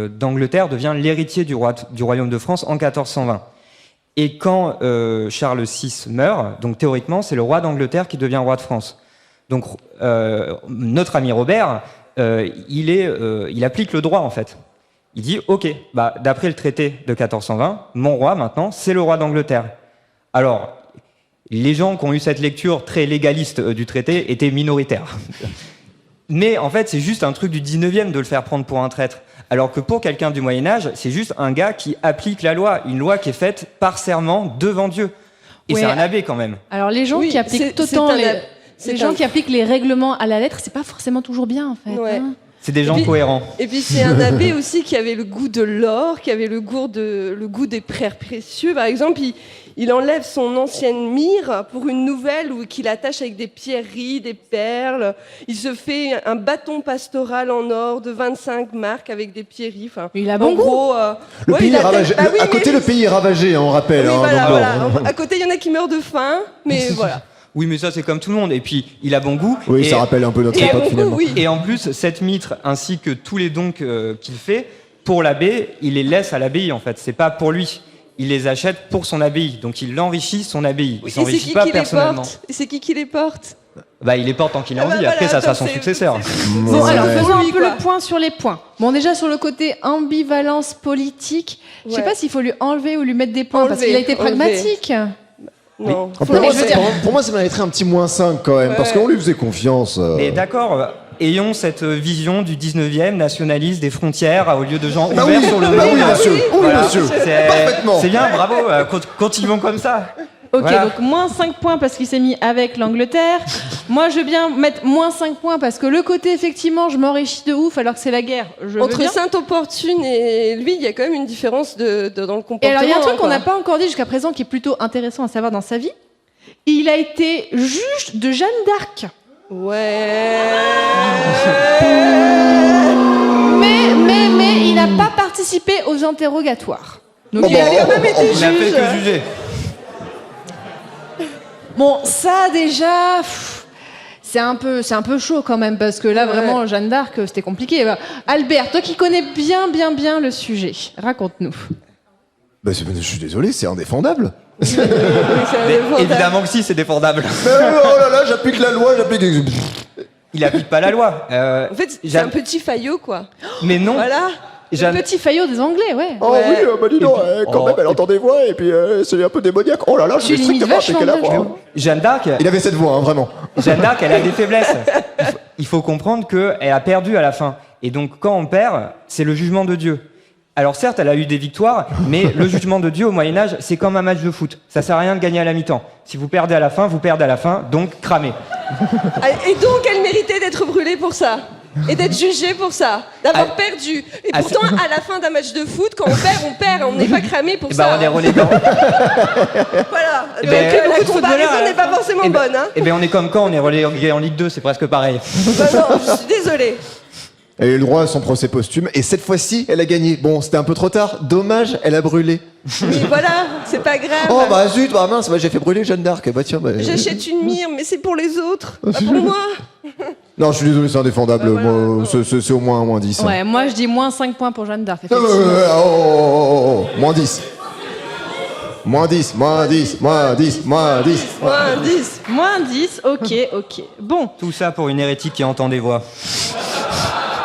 d'Angleterre devient l'héritier du royaume de France en 1420. Et quand Charles VI meurt, donc théoriquement, c'est le roi d'Angleterre qui devient roi de France. Donc notre ami Robert, il applique le droit en fait. Il dit, ok, d'après le traité de 1420, mon roi maintenant, c'est le roi d'Angleterre. Alors, les gens qui ont eu cette lecture très légaliste du traité étaient minoritaires. Mais en fait, c'est juste un truc du 19e de le faire prendre pour un traître. Alors que pour quelqu'un du Moyen-Âge, c'est juste un gars qui applique la loi, une loi qui est faite par serment devant Dieu. Et Ouais. c'est un abbé quand même. Alors les gens qui appliquent qui appliquent les règlements à la lettre, c'est pas forcément toujours bien en fait. Ouais. Hein. C'est des gens cohérents. Et puis c'est un abbé aussi qui avait le goût de l'or, qui avait le goût des pierres précieuses. Par exemple, il enlève son ancienne myrrhe pour une nouvelle qu'il attache avec des pierreries, des perles. Il se fait un bâton pastoral en or de 25 marques avec des pierreries. Enfin, il a bon goût. gros, Le pays est ravagé. À côté, le pays est ravagé, on rappelle. Oui, hein, voilà, donc, voilà. À côté, il y en a qui meurent de faim, mais voilà. Oui, mais ça c'est comme tout le monde. Et puis, il a bon goût. Oui, et, ça rappelle un peu notre époque finalement. Et en plus, cette mitre ainsi que tous les dons qu'il fait, pour l'abbé, il les laisse à l'abbaye en fait. C'est pas pour lui. Il les achète pour son abbaye. Donc il enrichit son abbaye. Il s'enrichit pas personnellement. Et c'est qui les porte? Il les porte tant qu'il a envie. Après, ça sera son successeur. Bon, alors faisons un Oui, peu quoi. le point sur les points. Bon, déjà sur le côté ambivalence politique, je sais Ouais. pas s'il faut lui enlever ou lui mettre des points, parce Enlever, qu'il a été enlever. pragmatique. Non. Pour moi, ça mériterait un petit -5 quand même, parce qu'on lui faisait confiance. Mais d'accord, ayons cette vision du 19e nationaliste des frontières au lieu de gens Ah ouverts oui, sur le bah monde. oui, monsieur. Oui, monsieur. Parfaitement. C'est bien, bravo, continuons comme ça. Ok, Voilà. donc moins 5 points parce qu'il s'est mis avec l'Angleterre. Moi, je veux bien mettre moins 5 points parce que le côté, effectivement, je m'enrichis de ouf alors que c'est la guerre. Je veux Entre bien. Sainte-Opportune et lui, il y a quand même une différence dans le comportement. Et alors, il y a un truc qu'on quoi. n'a pas encore dit jusqu'à présent qui est plutôt intéressant à savoir dans sa vie. Il a été juge de Jeanne d'Arc. Ouais. Mais il n'a pas participé aux interrogatoires. Donc, il a même été Il n'a fait juge. que juger. Bon, ça déjà, c'est un peu chaud quand même parce que là vraiment Jeanne d'Arc c'était compliqué. Albert, toi qui connais bien le sujet, raconte-nous. Je suis désolé, c'est indéfendable. Évidemment que si, c'est défendable. Oh là là, j'applique la loi, j'applique. Il applique pas la loi. En fait, c'est un petit faillot, quoi. Mais non. Voilà. Jeanne- Le petit faillot des Anglais, ouais. Oh Ouais. oui, dis donc, quand Oh. même, elle entend des voix et puis c'est un peu démoniaque. Oh là là, je Tu vais limites strictement appliquer la vachement voix. Jeanne d'Arc, Il avait cette voix, hein, vraiment. Jeanne d'Arc, elle a des faiblesses. Il faut comprendre qu'elle a perdu à la fin. Et donc, quand on perd, c'est le jugement de Dieu. Alors certes, elle a eu des victoires, mais le jugement de Dieu au Moyen-Âge, c'est comme un match de foot. Ça sert à rien de gagner à la mi-temps. Si vous perdez à la fin, vous perdez à la fin, donc cramez. Et donc, elle méritait d'être brûlée pour ça. Et d'être jugée pour ça. D'avoir perdu. Et pourtant, à la fin d'un match de foot, quand on perd, on n'est pas cramé pour Et ça. on est relégant. Voilà. Eh Donc, ben, la beaucoup de footballeurs, comparaison n'est pas forcément bonne. Hein. Et on est comme quand on est relégué en Ligue 2, c'est presque pareil. Bah non, je suis désolée. Elle a eu le droit à son procès posthume et cette fois-ci, elle a gagné. Bon, c'était un peu trop tard. Dommage, elle a brûlé. Mais voilà, c'est pas grave. Oh bah zut, bah mince, j'ai fait brûler Jeanne d'Arc. Bah tiens, bah... J'achète une myrrhe, mais c'est pour les autres, pas pour moi. Non, je suis désolé, c'est indéfendable. Moi, c'est au moins un -10. hein. Ouais, moi je dis moins 5 points pour Jeanne d'Arc. Oh, Effectivement. -10. -10, -10, -10, -10. Moins 10. Moins 10, ok. Bon, Tout ça pour une hérétique qui entend des voix.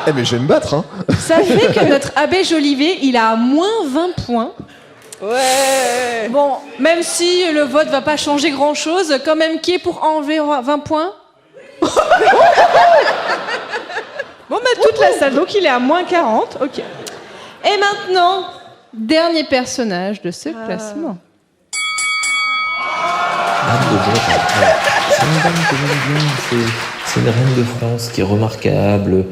Eh mais je vais me battre, hein. ça fait que notre abbé Jolivet, il a moins 20 points. Ouais. Bon, même si le vote va pas changer grand-chose, quand même qui est pour enlever 20 points. Bon, bah toute la salle, donc il est à moins 40, ok. Et maintenant, dernier personnage de ce classement. Anne de Bretagne. Alors, c'est une dame que j'aime bien. C'est une reine de France qui est remarquable,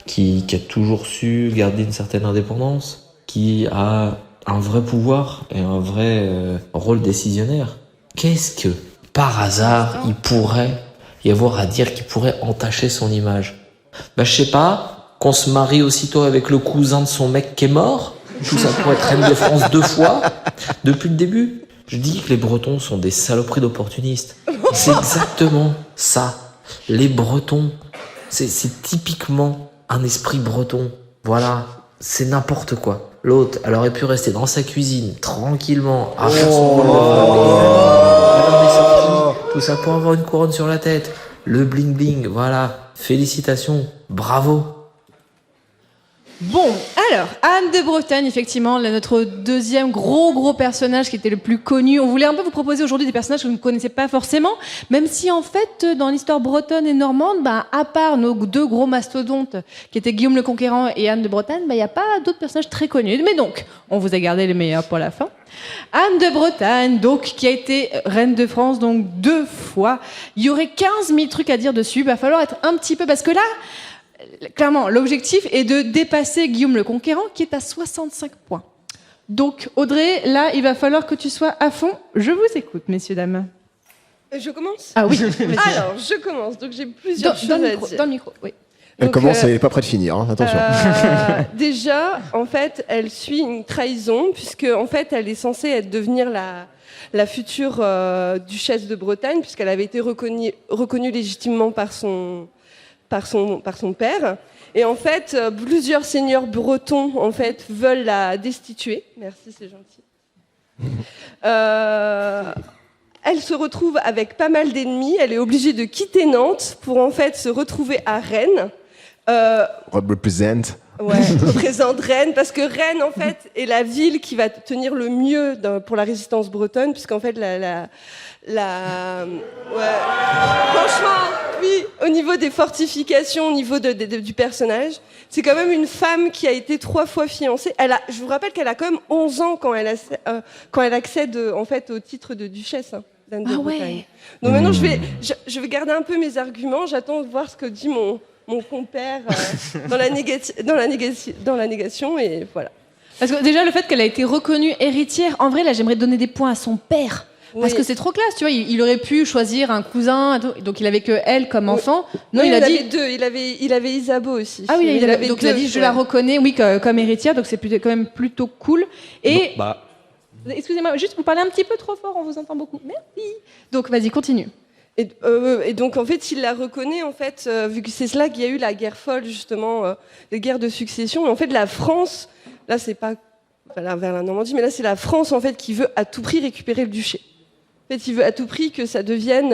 qui a toujours su garder une certaine indépendance, qui a un vrai pouvoir et un vrai rôle décisionnaire. Qu'est-ce que, par hasard, il pourrait y avoir à dire qui pourrait entacher son image? Bah, je sais pas, qu'on se marie aussitôt avec le cousin de son mec qui est mort? Tout ça pour être reine de France 2 fois, depuis le début. Je dis que les Bretons sont des saloperies d'opportunistes. C'est exactement ça. Les Bretons, c'est typiquement un esprit breton. Voilà, c'est n'importe quoi. L'autre, elle aurait pu rester dans sa cuisine, tranquillement, à faire son bol de famille. Elle en est sortie. Tout ça pour avoir une couronne sur la tête. Le bling bling, voilà. Félicitations, bravo. Bon, alors, Anne de Bretagne, effectivement, notre deuxième gros personnage qui était le plus connu. On voulait un peu vous proposer aujourd'hui des personnages que vous ne connaissez pas forcément, même si en fait, dans l'histoire bretonne et normande, à part nos deux gros mastodontes, qui étaient Guillaume le Conquérant et Anne de Bretagne, il n'y a pas d'autres personnages très connus. Mais donc, on vous a gardé les meilleurs pour la fin. Anne de Bretagne, donc, qui a été reine de France, donc 2 fois. Il y aurait 15 000 trucs à dire dessus. Il va falloir être un petit peu, parce que là, clairement, l'objectif est de dépasser Guillaume le Conquérant, qui est à 65 points. Donc, Audrey, là, il va falloir que tu sois à fond. Je vous écoute, messieurs, dames. Je commence ? Ah oui. Alors, je commence. Donc, j'ai plusieurs choses à dire. Dans le micro, oui. Elle commence, elle n'est pas près de finir, hein, attention. Déjà, en fait, elle suit une trahison, puisque en fait, elle est censée devenir la future duchesse de Bretagne, puisqu'elle avait été reconnue légitimement par son père. Et en fait, plusieurs seigneurs bretons en fait, veulent la destituer. Merci, c'est gentil. Elle se retrouve avec pas mal d'ennemis. Elle est obligée de quitter Nantes pour en fait se retrouver à Rennes. Represent. Ouais, représente Rennes, parce que Rennes, en fait, est la ville qui va tenir le mieux pour la résistance bretonne, puisqu'en fait, franchement, oui, au niveau des fortifications, au niveau du personnage, c'est quand même une femme qui a été 3 fois fiancée. Je vous rappelle qu'elle a quand même 11 ans quand elle accède, en fait, au titre de duchesse d'Anne de Bretagne. Ouais. Donc maintenant, je vais garder un peu mes arguments, j'attends de voir ce que dit mon compère dans la négation, et voilà. Parce que déjà, le fait qu'elle a été reconnue héritière, en vrai, là, j'aimerais donner des points à son père. Oui. Parce que c'est trop classe, tu vois, il aurait pu choisir un cousin, donc il avait que elle comme enfant. Non, il a dit... avait 2, il avait Isabeau aussi. Ah oui, donc il a dit, je la reconnais, oui, comme héritière, donc c'est quand même plutôt cool. Et... Excusez-moi, juste, vous parlez un petit peu trop fort, on vous entend beaucoup. Merci. Donc, vas-y, continue. Et donc, en fait, il la reconnaît, en fait, vu que c'est là qu'il y a eu la guerre folle, justement, les guerres de succession. Et en fait, la France, là, c'est pas vers la Normandie, mais là, c'est la France, en fait, qui veut à tout prix récupérer le duché. En fait, il veut à tout prix que ça devienne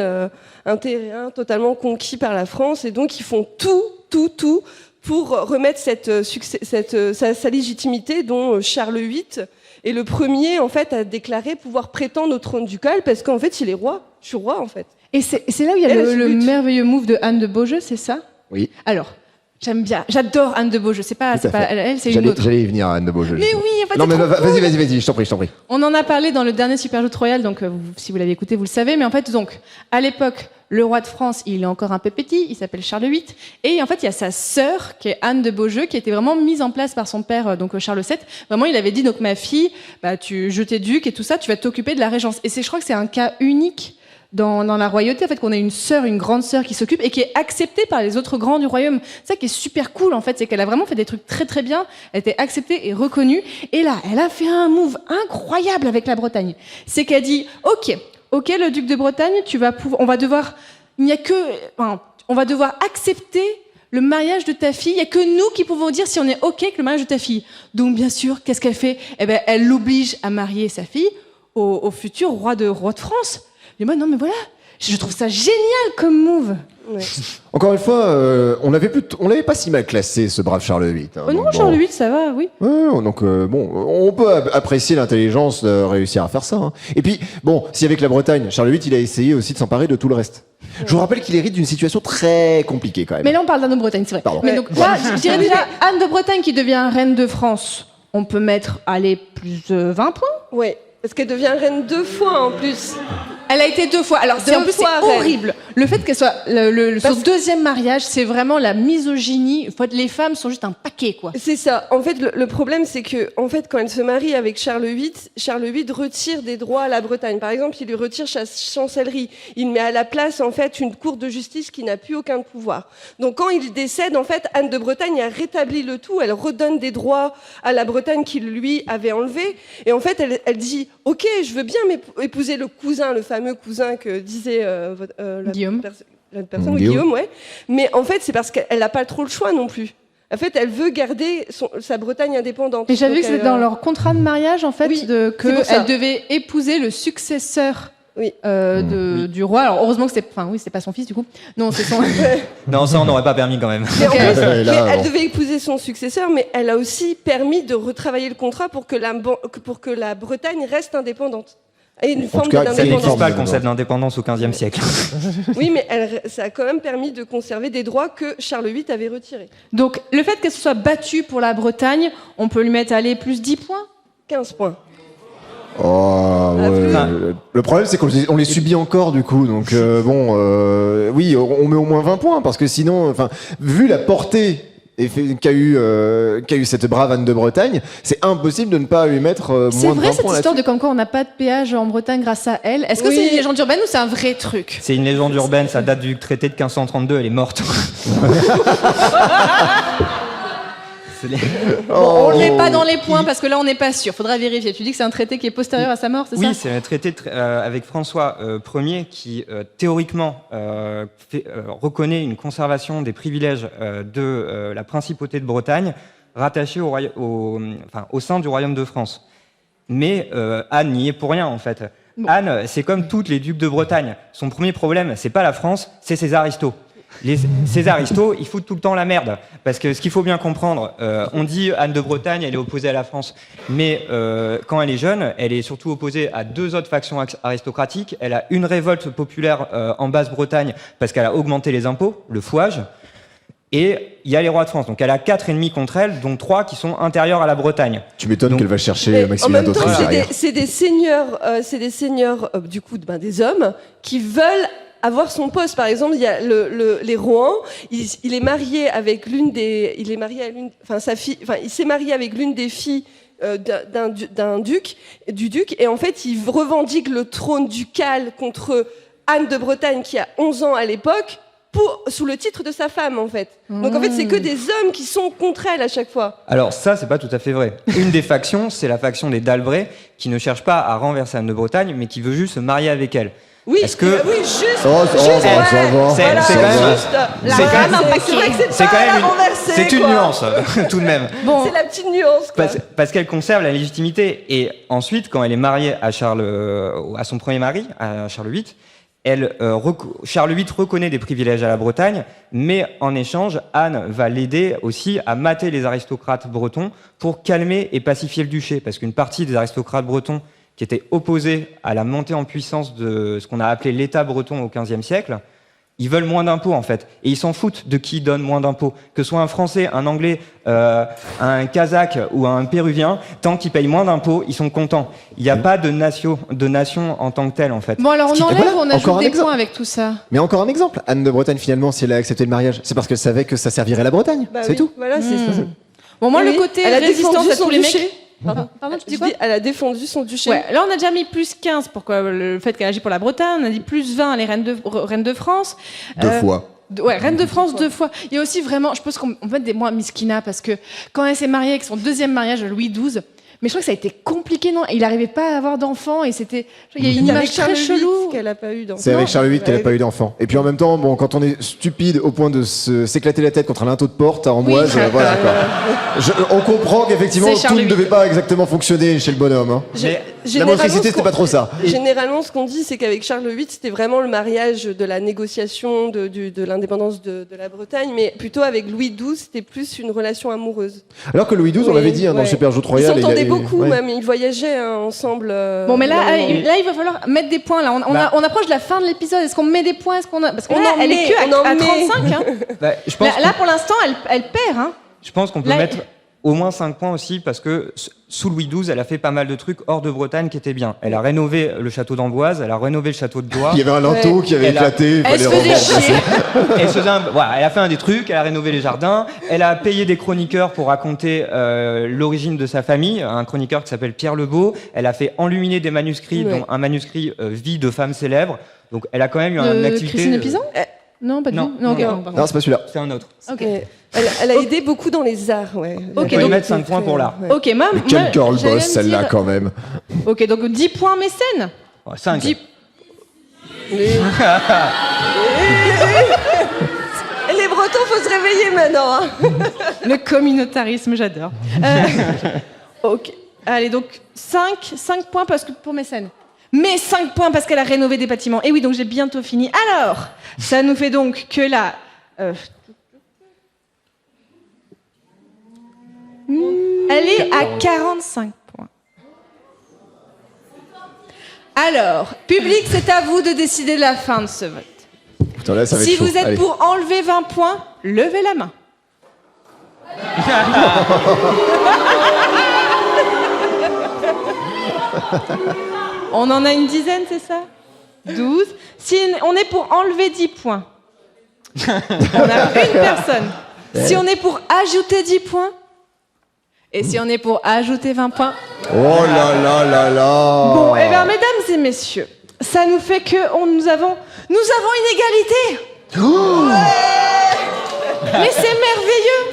un terrain totalement conquis par la France. Et donc, ils font tout pour remettre sa légitimité, dont Charles VIII est le premier, en fait, à déclarer pouvoir prétendre au trône ducal, parce qu'en fait, il est roi. Je suis roi, en fait. Et c'est là où il y a le merveilleux move de Anne de Beaujeu, c'est ça ? Oui. Alors, j'aime bien, j'adore Anne de Beaujeu. C'est pas elle, c'est une autre. J'allais y venir à Anne de Beaujeu. Mais oui, en fait, non, mais vas-y, je t'en prie. On en a parlé dans le dernier Super Joute Royal, donc si vous l'avez écouté, vous le savez. Mais en fait, donc, à l'époque, le roi de France, il est encore un peu petit, il s'appelle Charles VIII. Et en fait, il y a sa sœur, qui est Anne de Beaujeu, qui a été vraiment mise en place par son père, donc Charles VII. Vraiment, il avait dit, donc ma fille, je t'éduque et tout ça, tu vas t'occuper de la régence. Et je crois que c'est un cas unique dans la royauté, en fait, qu'on a une grande sœur qui s'occupe et qui est acceptée par les autres grands du royaume. C'est ça qui est super cool, en fait, c'est qu'elle a vraiment fait des trucs très très bien, elle était acceptée et reconnue. Et là, elle a fait un move incroyable avec la Bretagne. C'est qu'elle dit, ok, le duc de Bretagne, on va devoir accepter le mariage de ta fille. Il n'y a que nous qui pouvons dire si on est ok avec le mariage de ta fille. Donc, bien sûr, qu'est-ce qu'elle fait ? Eh ben, elle l'oblige à marier sa fille au futur roi de France. Et moi, non, mais voilà, je trouve ça génial comme move. Ouais. Encore une fois, on l'avait pas si mal classé, ce brave Charles VIII. Hein, non, Charles VIII, ça va, oui. Ouais, donc on peut apprécier l'intelligence de réussir à faire ça. Hein. Et puis, si avec la Bretagne, Charles VIII, il a essayé aussi de s'emparer de tout le reste. Je vous rappelle qu'il hérite d'une situation très compliquée quand même. Mais là, on parle d'Anne de Bretagne, c'est vrai. Pardon. Mais donc là, je dirais déjà Anne de Bretagne qui devient reine de France. On peut mettre, allez, plus de 20 points. Ouais, parce qu'elle devient reine 2 fois en plus. Elle a été 2 fois. Alors, en plus, c'est horrible. Le fait qu'elle soit son deuxième mariage, c'est vraiment la misogynie. Les femmes sont juste un paquet, quoi. C'est ça. En fait, le problème, c'est que, en fait, quand elle se marie avec Charles VIII retire des droits à la Bretagne. Par exemple, il lui retire sa chancellerie. Il met à la place, en fait, une cour de justice qui n'a plus aucun pouvoir. Donc, quand il décède, en fait, Anne de Bretagne a rétabli le tout. Elle redonne des droits à la Bretagne qu'il lui avait enlevés. Et en fait, elle dit, OK, je veux bien épouser le cousin, le fameux cousin que disait Guillaume. La personne, Guillaume, ouais. Mais en fait, c'est parce qu'elle n'a pas trop le choix non plus. En fait, elle veut garder sa Bretagne indépendante. Et j'avais vu que c'était dans leur contrat de mariage, en fait, oui, qu'elle devait épouser le successeur du roi. Alors, heureusement que c'était pas son fils, du coup. Non, c'est son... Non, ça, on n'aurait pas permis quand même. Mais en plus, elle devait épouser son successeur, mais elle a aussi permis de retravailler le contrat pour que la Bretagne reste indépendante. Et une forme d'indépendance. Ça n'existe pas le concept d'indépendance au XVe siècle. Oui, mais ça a quand même permis de conserver des droits que Charles VIII avait retirés. Donc, le fait qu'elle se soit battue pour la Bretagne, on peut lui mettre, plus 10 points 15 points. Oh, le problème, c'est qu'on les subit encore, du coup. Donc, oui, on met au moins 20 points, parce que sinon, vu la portée qu'a eu cette brave Anne de Bretagne, c'est impossible de ne pas lui mettre moins de 20 points. C'est vrai, cette histoire là-dessus. de comme quoi on n'a pas de péage en Bretagne grâce à elle. Est-ce que c'est une légende urbaine ou c'est un vrai truc? C'est une légende urbaine, ça date du traité de 1532, elle est morte. On ne met pas dans les points parce que là on n'est pas sûr, faudra vérifier. Tu dis que c'est un traité qui est postérieur à sa mort, c'est ça? Oui, c'est un traité avec François Ier qui théoriquement reconnaît une conservation des privilèges de la principauté de Bretagne rattachée au sein du royaume de France. Mais Anne n'y est pour rien en fait. Bon. Anne, c'est comme toutes les ducs de Bretagne. Son premier problème, c'est pas la France, c'est ses aristos. Ces aristos, ils foutent tout le temps la merde. Parce que ce qu'il faut bien comprendre, on dit Anne de Bretagne, elle est opposée à la France. Mais quand elle est jeune, elle est surtout opposée à 2 autres factions aristocratiques. Elle a une révolte populaire en Basse-Bretagne parce qu'elle a augmenté les impôts, le fouage. Et il y a les rois de France. Donc elle a 4 ennemis contre elle, dont 3 qui sont intérieurs à la Bretagne. Tu m'étonnes qu'elle va chercher Maximilien d'Autriche derrière. C'est des seigneurs, du coup, des hommes qui veulent avoir son poste. Par exemple, il y a les Rohan. Il est marié avec il s'est marié avec l'une des filles du duc, et en fait, il revendique le trône ducal contre Anne de Bretagne, qui a 11 ans à l'époque, sous le titre de sa femme, en fait. Donc, en fait, c'est que des hommes qui sont contre elle à chaque fois. Alors, ça, c'est pas tout à fait vrai. Une des factions, c'est la faction des d'Albret, qui ne cherche pas à renverser Anne de Bretagne, mais qui veut juste se marier avec elle. Oui, est-ce que... oui, juste. C'est une nuance, tout de même. Bon. C'est la petite nuance, quoi. Parce qu'elle conserve la légitimité. Et ensuite, quand elle est mariée à son premier mari, à Charles VIII, Charles VIII reconnaît des privilèges à la Bretagne, mais en échange, Anne va l'aider aussi à mater les aristocrates bretons pour calmer et pacifier le duché. Parce qu'une partie des aristocrates bretons qui étaient opposés à la montée en puissance de ce qu'on a appelé l'État breton au XVe siècle, ils veulent moins d'impôts en fait. Et ils s'en foutent de qui donne moins d'impôts. Que ce soit un Français, un Anglais, un Kazakh ou un Péruvien, tant qu'ils payent moins d'impôts, ils sont contents. Il n'y a pas de nation en tant que telle en fait. Bon alors on enlève ou on ajoute des points avec tout ça? Mais encore un exemple. Anne de Bretagne finalement, si elle a accepté le mariage, c'est parce qu'elle savait que ça servirait la Bretagne. C'est tout. Voilà, c'est ça. Bon moi le côté résistance à tous les mecs... Pardon, tu dis quoi? Elle a défendu son duché. Ouais, là on a déjà mis plus 15 pour le fait qu'elle agit pour la Bretagne, on a dit plus 20 les reines de France. 2 fois. Ouais, reine de France 2 fois. Il y a aussi vraiment, je pense qu'on peut mettre des mois Miskina parce que quand elle s'est mariée avec son deuxième mariage à Louis XII, mais je crois que ça a été compliqué, non? Il n'arrivait pas à avoir d'enfants et c'était. Il y a une image très chelou. Qu'elle a pas eu d'enfants. C'est avec Charles VIII qu'elle n'a pas eu d'enfants. Et puis en même temps, bon, quand on est stupide au point de s'éclater la tête contre un linteau de porte en moise, voilà quoi. On comprend qu'effectivement tout ne devait pas exactement fonctionner chez le bonhomme. Hein. La motricité, c'était pas trop ça. Généralement, ce qu'on dit, c'est qu'avec Charles VIII, c'était vraiment le mariage de la négociation de l'indépendance de la Bretagne, mais plutôt avec Louis XII, c'était plus une relation amoureuse. Alors que Louis XII, on l'avait dit dans le Super Joute Royal. Ils s'entendaient beaucoup, même, ils voyageaient ensemble. Bon, mais là, il va falloir mettre des points. Là, on approche de la fin de l'épisode. Est-ce qu'on met des points? Parce que là, elle est que à 35. Hein. Là, pour l'instant, elle perd. Hein. Je pense qu'on peut mettre Au moins 5 points aussi, parce que sous Louis XII, elle a fait pas mal de trucs hors de Bretagne qui étaient bien. Elle a rénové le château d'Amboise, elle a rénové le château de Blois. Il y avait un linteau qui avait éclaté. Elle se faisait chier. Elle a fait un des trucs, elle a rénové les jardins, elle a payé des chroniqueurs pour raconter l'origine de sa famille, un chroniqueur qui s'appelle Pierre Lebeau. Elle a fait enluminer des manuscrits, dont un manuscrit Vie de femmes célèbres. Donc elle a quand même eu une activité... Christine Pizan Non, pas du tout. Non, Non, c'est pas celui-là. C'est un autre. Okay. Elle a aidé beaucoup dans les arts, ouais. On peut lui mettre 5 points pour l'art. Ouais. Ok, Mais quel girl j'allais boss me celle-là dire- quand même. Ok, donc 10 points mécène. 5. 10... Les Bretons, faut se réveiller maintenant. Hein. Le communautarisme, j'adore. Ok. Allez, donc 5 points parce que pour mécène. Mais 5 points parce qu'elle a rénové des bâtiments. Et oui, donc j'ai bientôt fini. Alors, ça nous fait donc que là... elle est à 45 points. Alors, public, c'est à vous de décider de la fin de ce vote. Putain, là, ça va Si être chaud. vous êtes Allez. pour enlever 20 points, levez la main. On en a une dizaine, c'est ça 12. Si on est pour enlever 10 points, on a une personne. Si on est pour ajouter 10 points, et si on est pour ajouter 20 points... Oh là là là là. Bon, eh bien, mesdames et messieurs, ça nous fait que nous avons une égalité. Mais c'est merveilleux.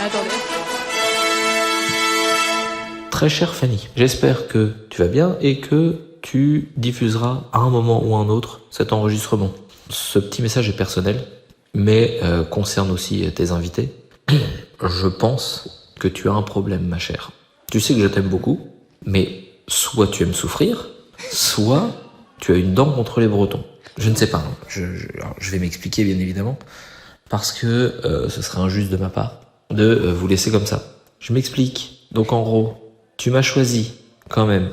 Attendez. Très chère Fanny, j'espère que tu vas bien et que tu diffuseras à un moment ou à un autre cet enregistrement. Ce petit message est personnel, mais concerne aussi tes invités. Je pense que tu as un problème, ma chère. Tu sais que je t'aime beaucoup, mais soit tu aimes souffrir, soit tu as une dent contre les Bretons. Je ne sais pas, hein. Je vais m'expliquer bien évidemment, parce que ce serait injuste de ma part de vous laisser comme ça. Je m'explique. Donc en gros, tu m'as choisi quand même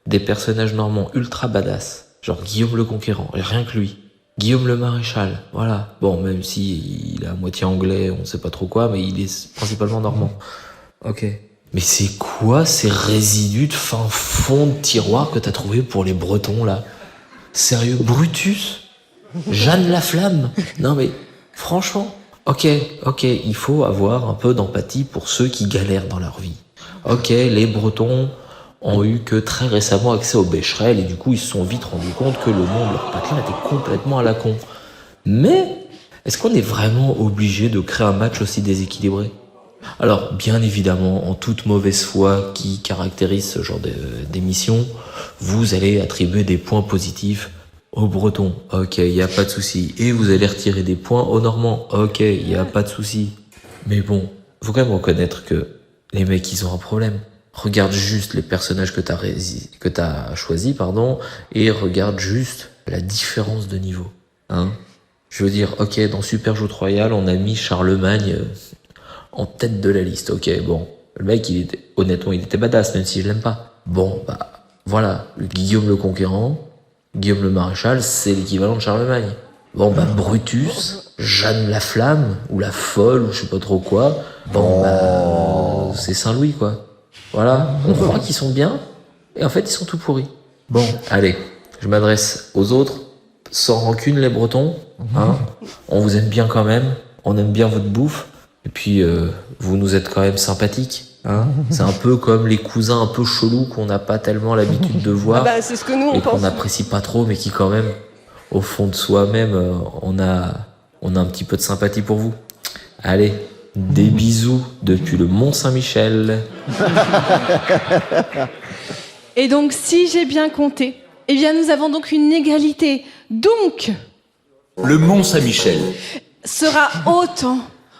des personnages normands ultra badass, genre Guillaume le Conquérant, et rien que lui. Guillaume le Maréchal, voilà. Bon, même si il est à moitié anglais, on sait pas trop quoi, mais il est principalement normand. Ok. Mais c'est quoi ces résidus de fin fond de tiroir que t'as trouvé pour les Bretons, là? Sérieux, Brutus? Jeanne la Flamme? Non mais, franchement, ok, il faut avoir un peu d'empathie pour ceux qui galèrent dans leur vie. Ok, les Bretons ont eu que très récemment accès aux Becherel et du coup ils se sont vite rendus compte que le nom de leur patelin était complètement à la con. Mais est-ce qu'on est vraiment obligé de créer un match aussi déséquilibré? Alors bien évidemment, en toute mauvaise foi qui caractérise ce genre d'émission, vous allez attribuer des points positifs aux Bretons, ok, y a pas de souci. Et vous allez retirer des points aux Normands, ok, y a pas de souci. Mais bon, faut quand même reconnaître que les mecs ils ont un problème. Regarde juste les personnages que t'as choisis, et regarde juste la différence de niveau. Hein? Je veux dire, ok, dans Super Joute Royale, on a mis Charlemagne en tête de la liste. Ok, bon, le mec, honnêtement, il était badass, même si je l'aime pas. Bon, bah, voilà, le Guillaume le Conquérant, Guillaume le Maréchal, c'est l'équivalent de Charlemagne. Bon, bah, Brutus, Jeanne la Flamme, ou la Folle, ou je sais pas trop quoi. Bon, bah, c'est Saint-Louis, quoi. Voilà, on croit qu'ils sont bien, et en fait, ils sont tout pourris. Bon, allez, je m'adresse aux autres, sans rancune, les Bretons. Hein, on vous aime bien quand même, on aime bien votre bouffe, et puis vous nous êtes quand même sympathiques. Hein, c'est un peu comme les cousins un peu chelous qu'on n'a pas tellement l'habitude de voir, C'est ce que nous, on et pense. qu'on n'apprécie pas trop, mais qui quand même, au fond de soi-même, on a un petit peu de sympathie pour vous. Allez, des bisous depuis le Mont-Saint-Michel. Et donc, si j'ai bien compté, eh bien, nous avons donc une égalité. Donc, Le Mont-Saint-Michel. sera autant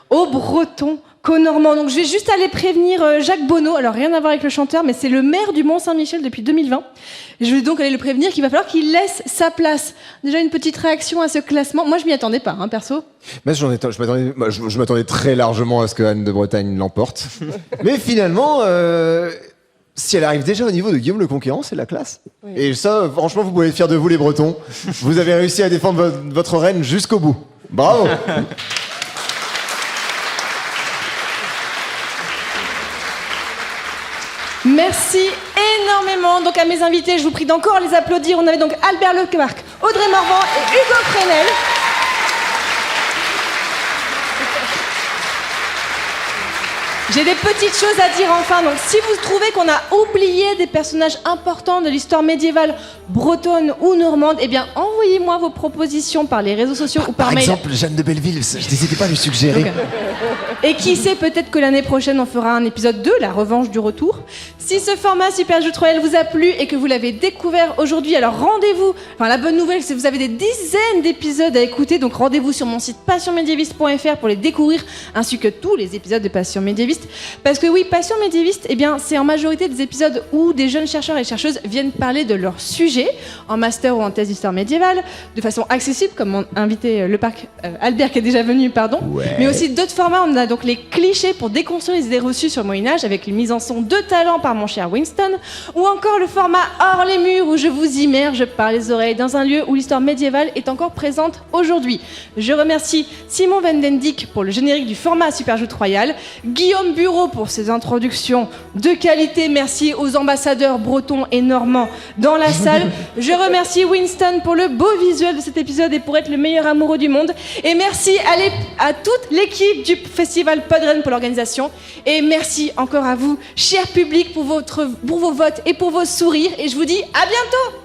aux Bretons qu'aux Normands. Donc, je vais juste aller prévenir Jacques Bonneau. Alors, rien à voir avec le chanteur, mais c'est le maire du Mont-Saint-Michel depuis 2020. Je vais donc aller le prévenir qu'il va falloir qu'il laisse sa place. Déjà, une petite réaction à ce classement. Moi, je m'y attendais pas, hein, perso. Mais je m'attendais très largement à ce que Anne de Bretagne l'emporte. Mais finalement, Si elle arrive déjà au niveau de Guillaume le Conquérant, c'est la classe. Oui. Et ça, franchement, vous pouvez être fiers de vous, les Bretons. Vous avez réussi à défendre votre reine jusqu'au bout. Bravo. Merci énormément donc à mes invités. Je vous prie d'encore les applaudir. On avait donc Albert Lemarque, Audrey Morvan et Hugo Fresnel. J'ai des petites choses à dire enfin. Donc, si vous trouvez qu'on a oublié des personnages importants de l'histoire médiévale bretonne ou normande, eh bien, envoyez-moi vos propositions par les réseaux sociaux ou par mail. Par exemple, Jeanne de Belleville, n'hésitez pas à lui suggérer. Okay. Et qui sait, peut-être que l'année prochaine, on fera un épisode 2, la revanche du retour. Si ce format Super Jeux Royal vous a plu et que vous l'avez découvert aujourd'hui, alors rendez-vous. Enfin, la bonne nouvelle, c'est que vous avez des dizaines d'épisodes à écouter. Donc, rendez-vous sur mon site passionmédiéviste.fr pour les découvrir, ainsi que tous les épisodes de Passion Médiéviste. Parce que oui, Passion Médiéviste, eh bien, c'est en majorité des épisodes où des jeunes chercheurs et chercheuses viennent parler de leur sujet, en master ou en thèse d'histoire médiévale, de façon accessible, comme mon invité Albert qui est déjà venu, pardon. Ouais. Mais aussi d'autres formats. On a donc les clichés pour déconstruire les idées reçues sur le Moyen-Âge, avec une mise en son de talent par mon cher Winston, ou encore le format hors les murs, où je vous immerge par les oreilles dans un lieu où l'histoire médiévale est encore présente aujourd'hui. Je remercie Simon Van Den Dyck pour le générique du format Super Jeux Royal, Guillaume Bureau pour ses introductions de qualité. Merci aux ambassadeurs bretons et normands dans la salle. Je remercie Winston pour le beau visuel de cet épisode et pour être le meilleur amoureux du monde. Et merci à toute l'équipe du festival Podren pour l'organisation. Et merci encore à vous, cher public, pour vos votes et pour vos sourires. Et je vous dis à bientôt.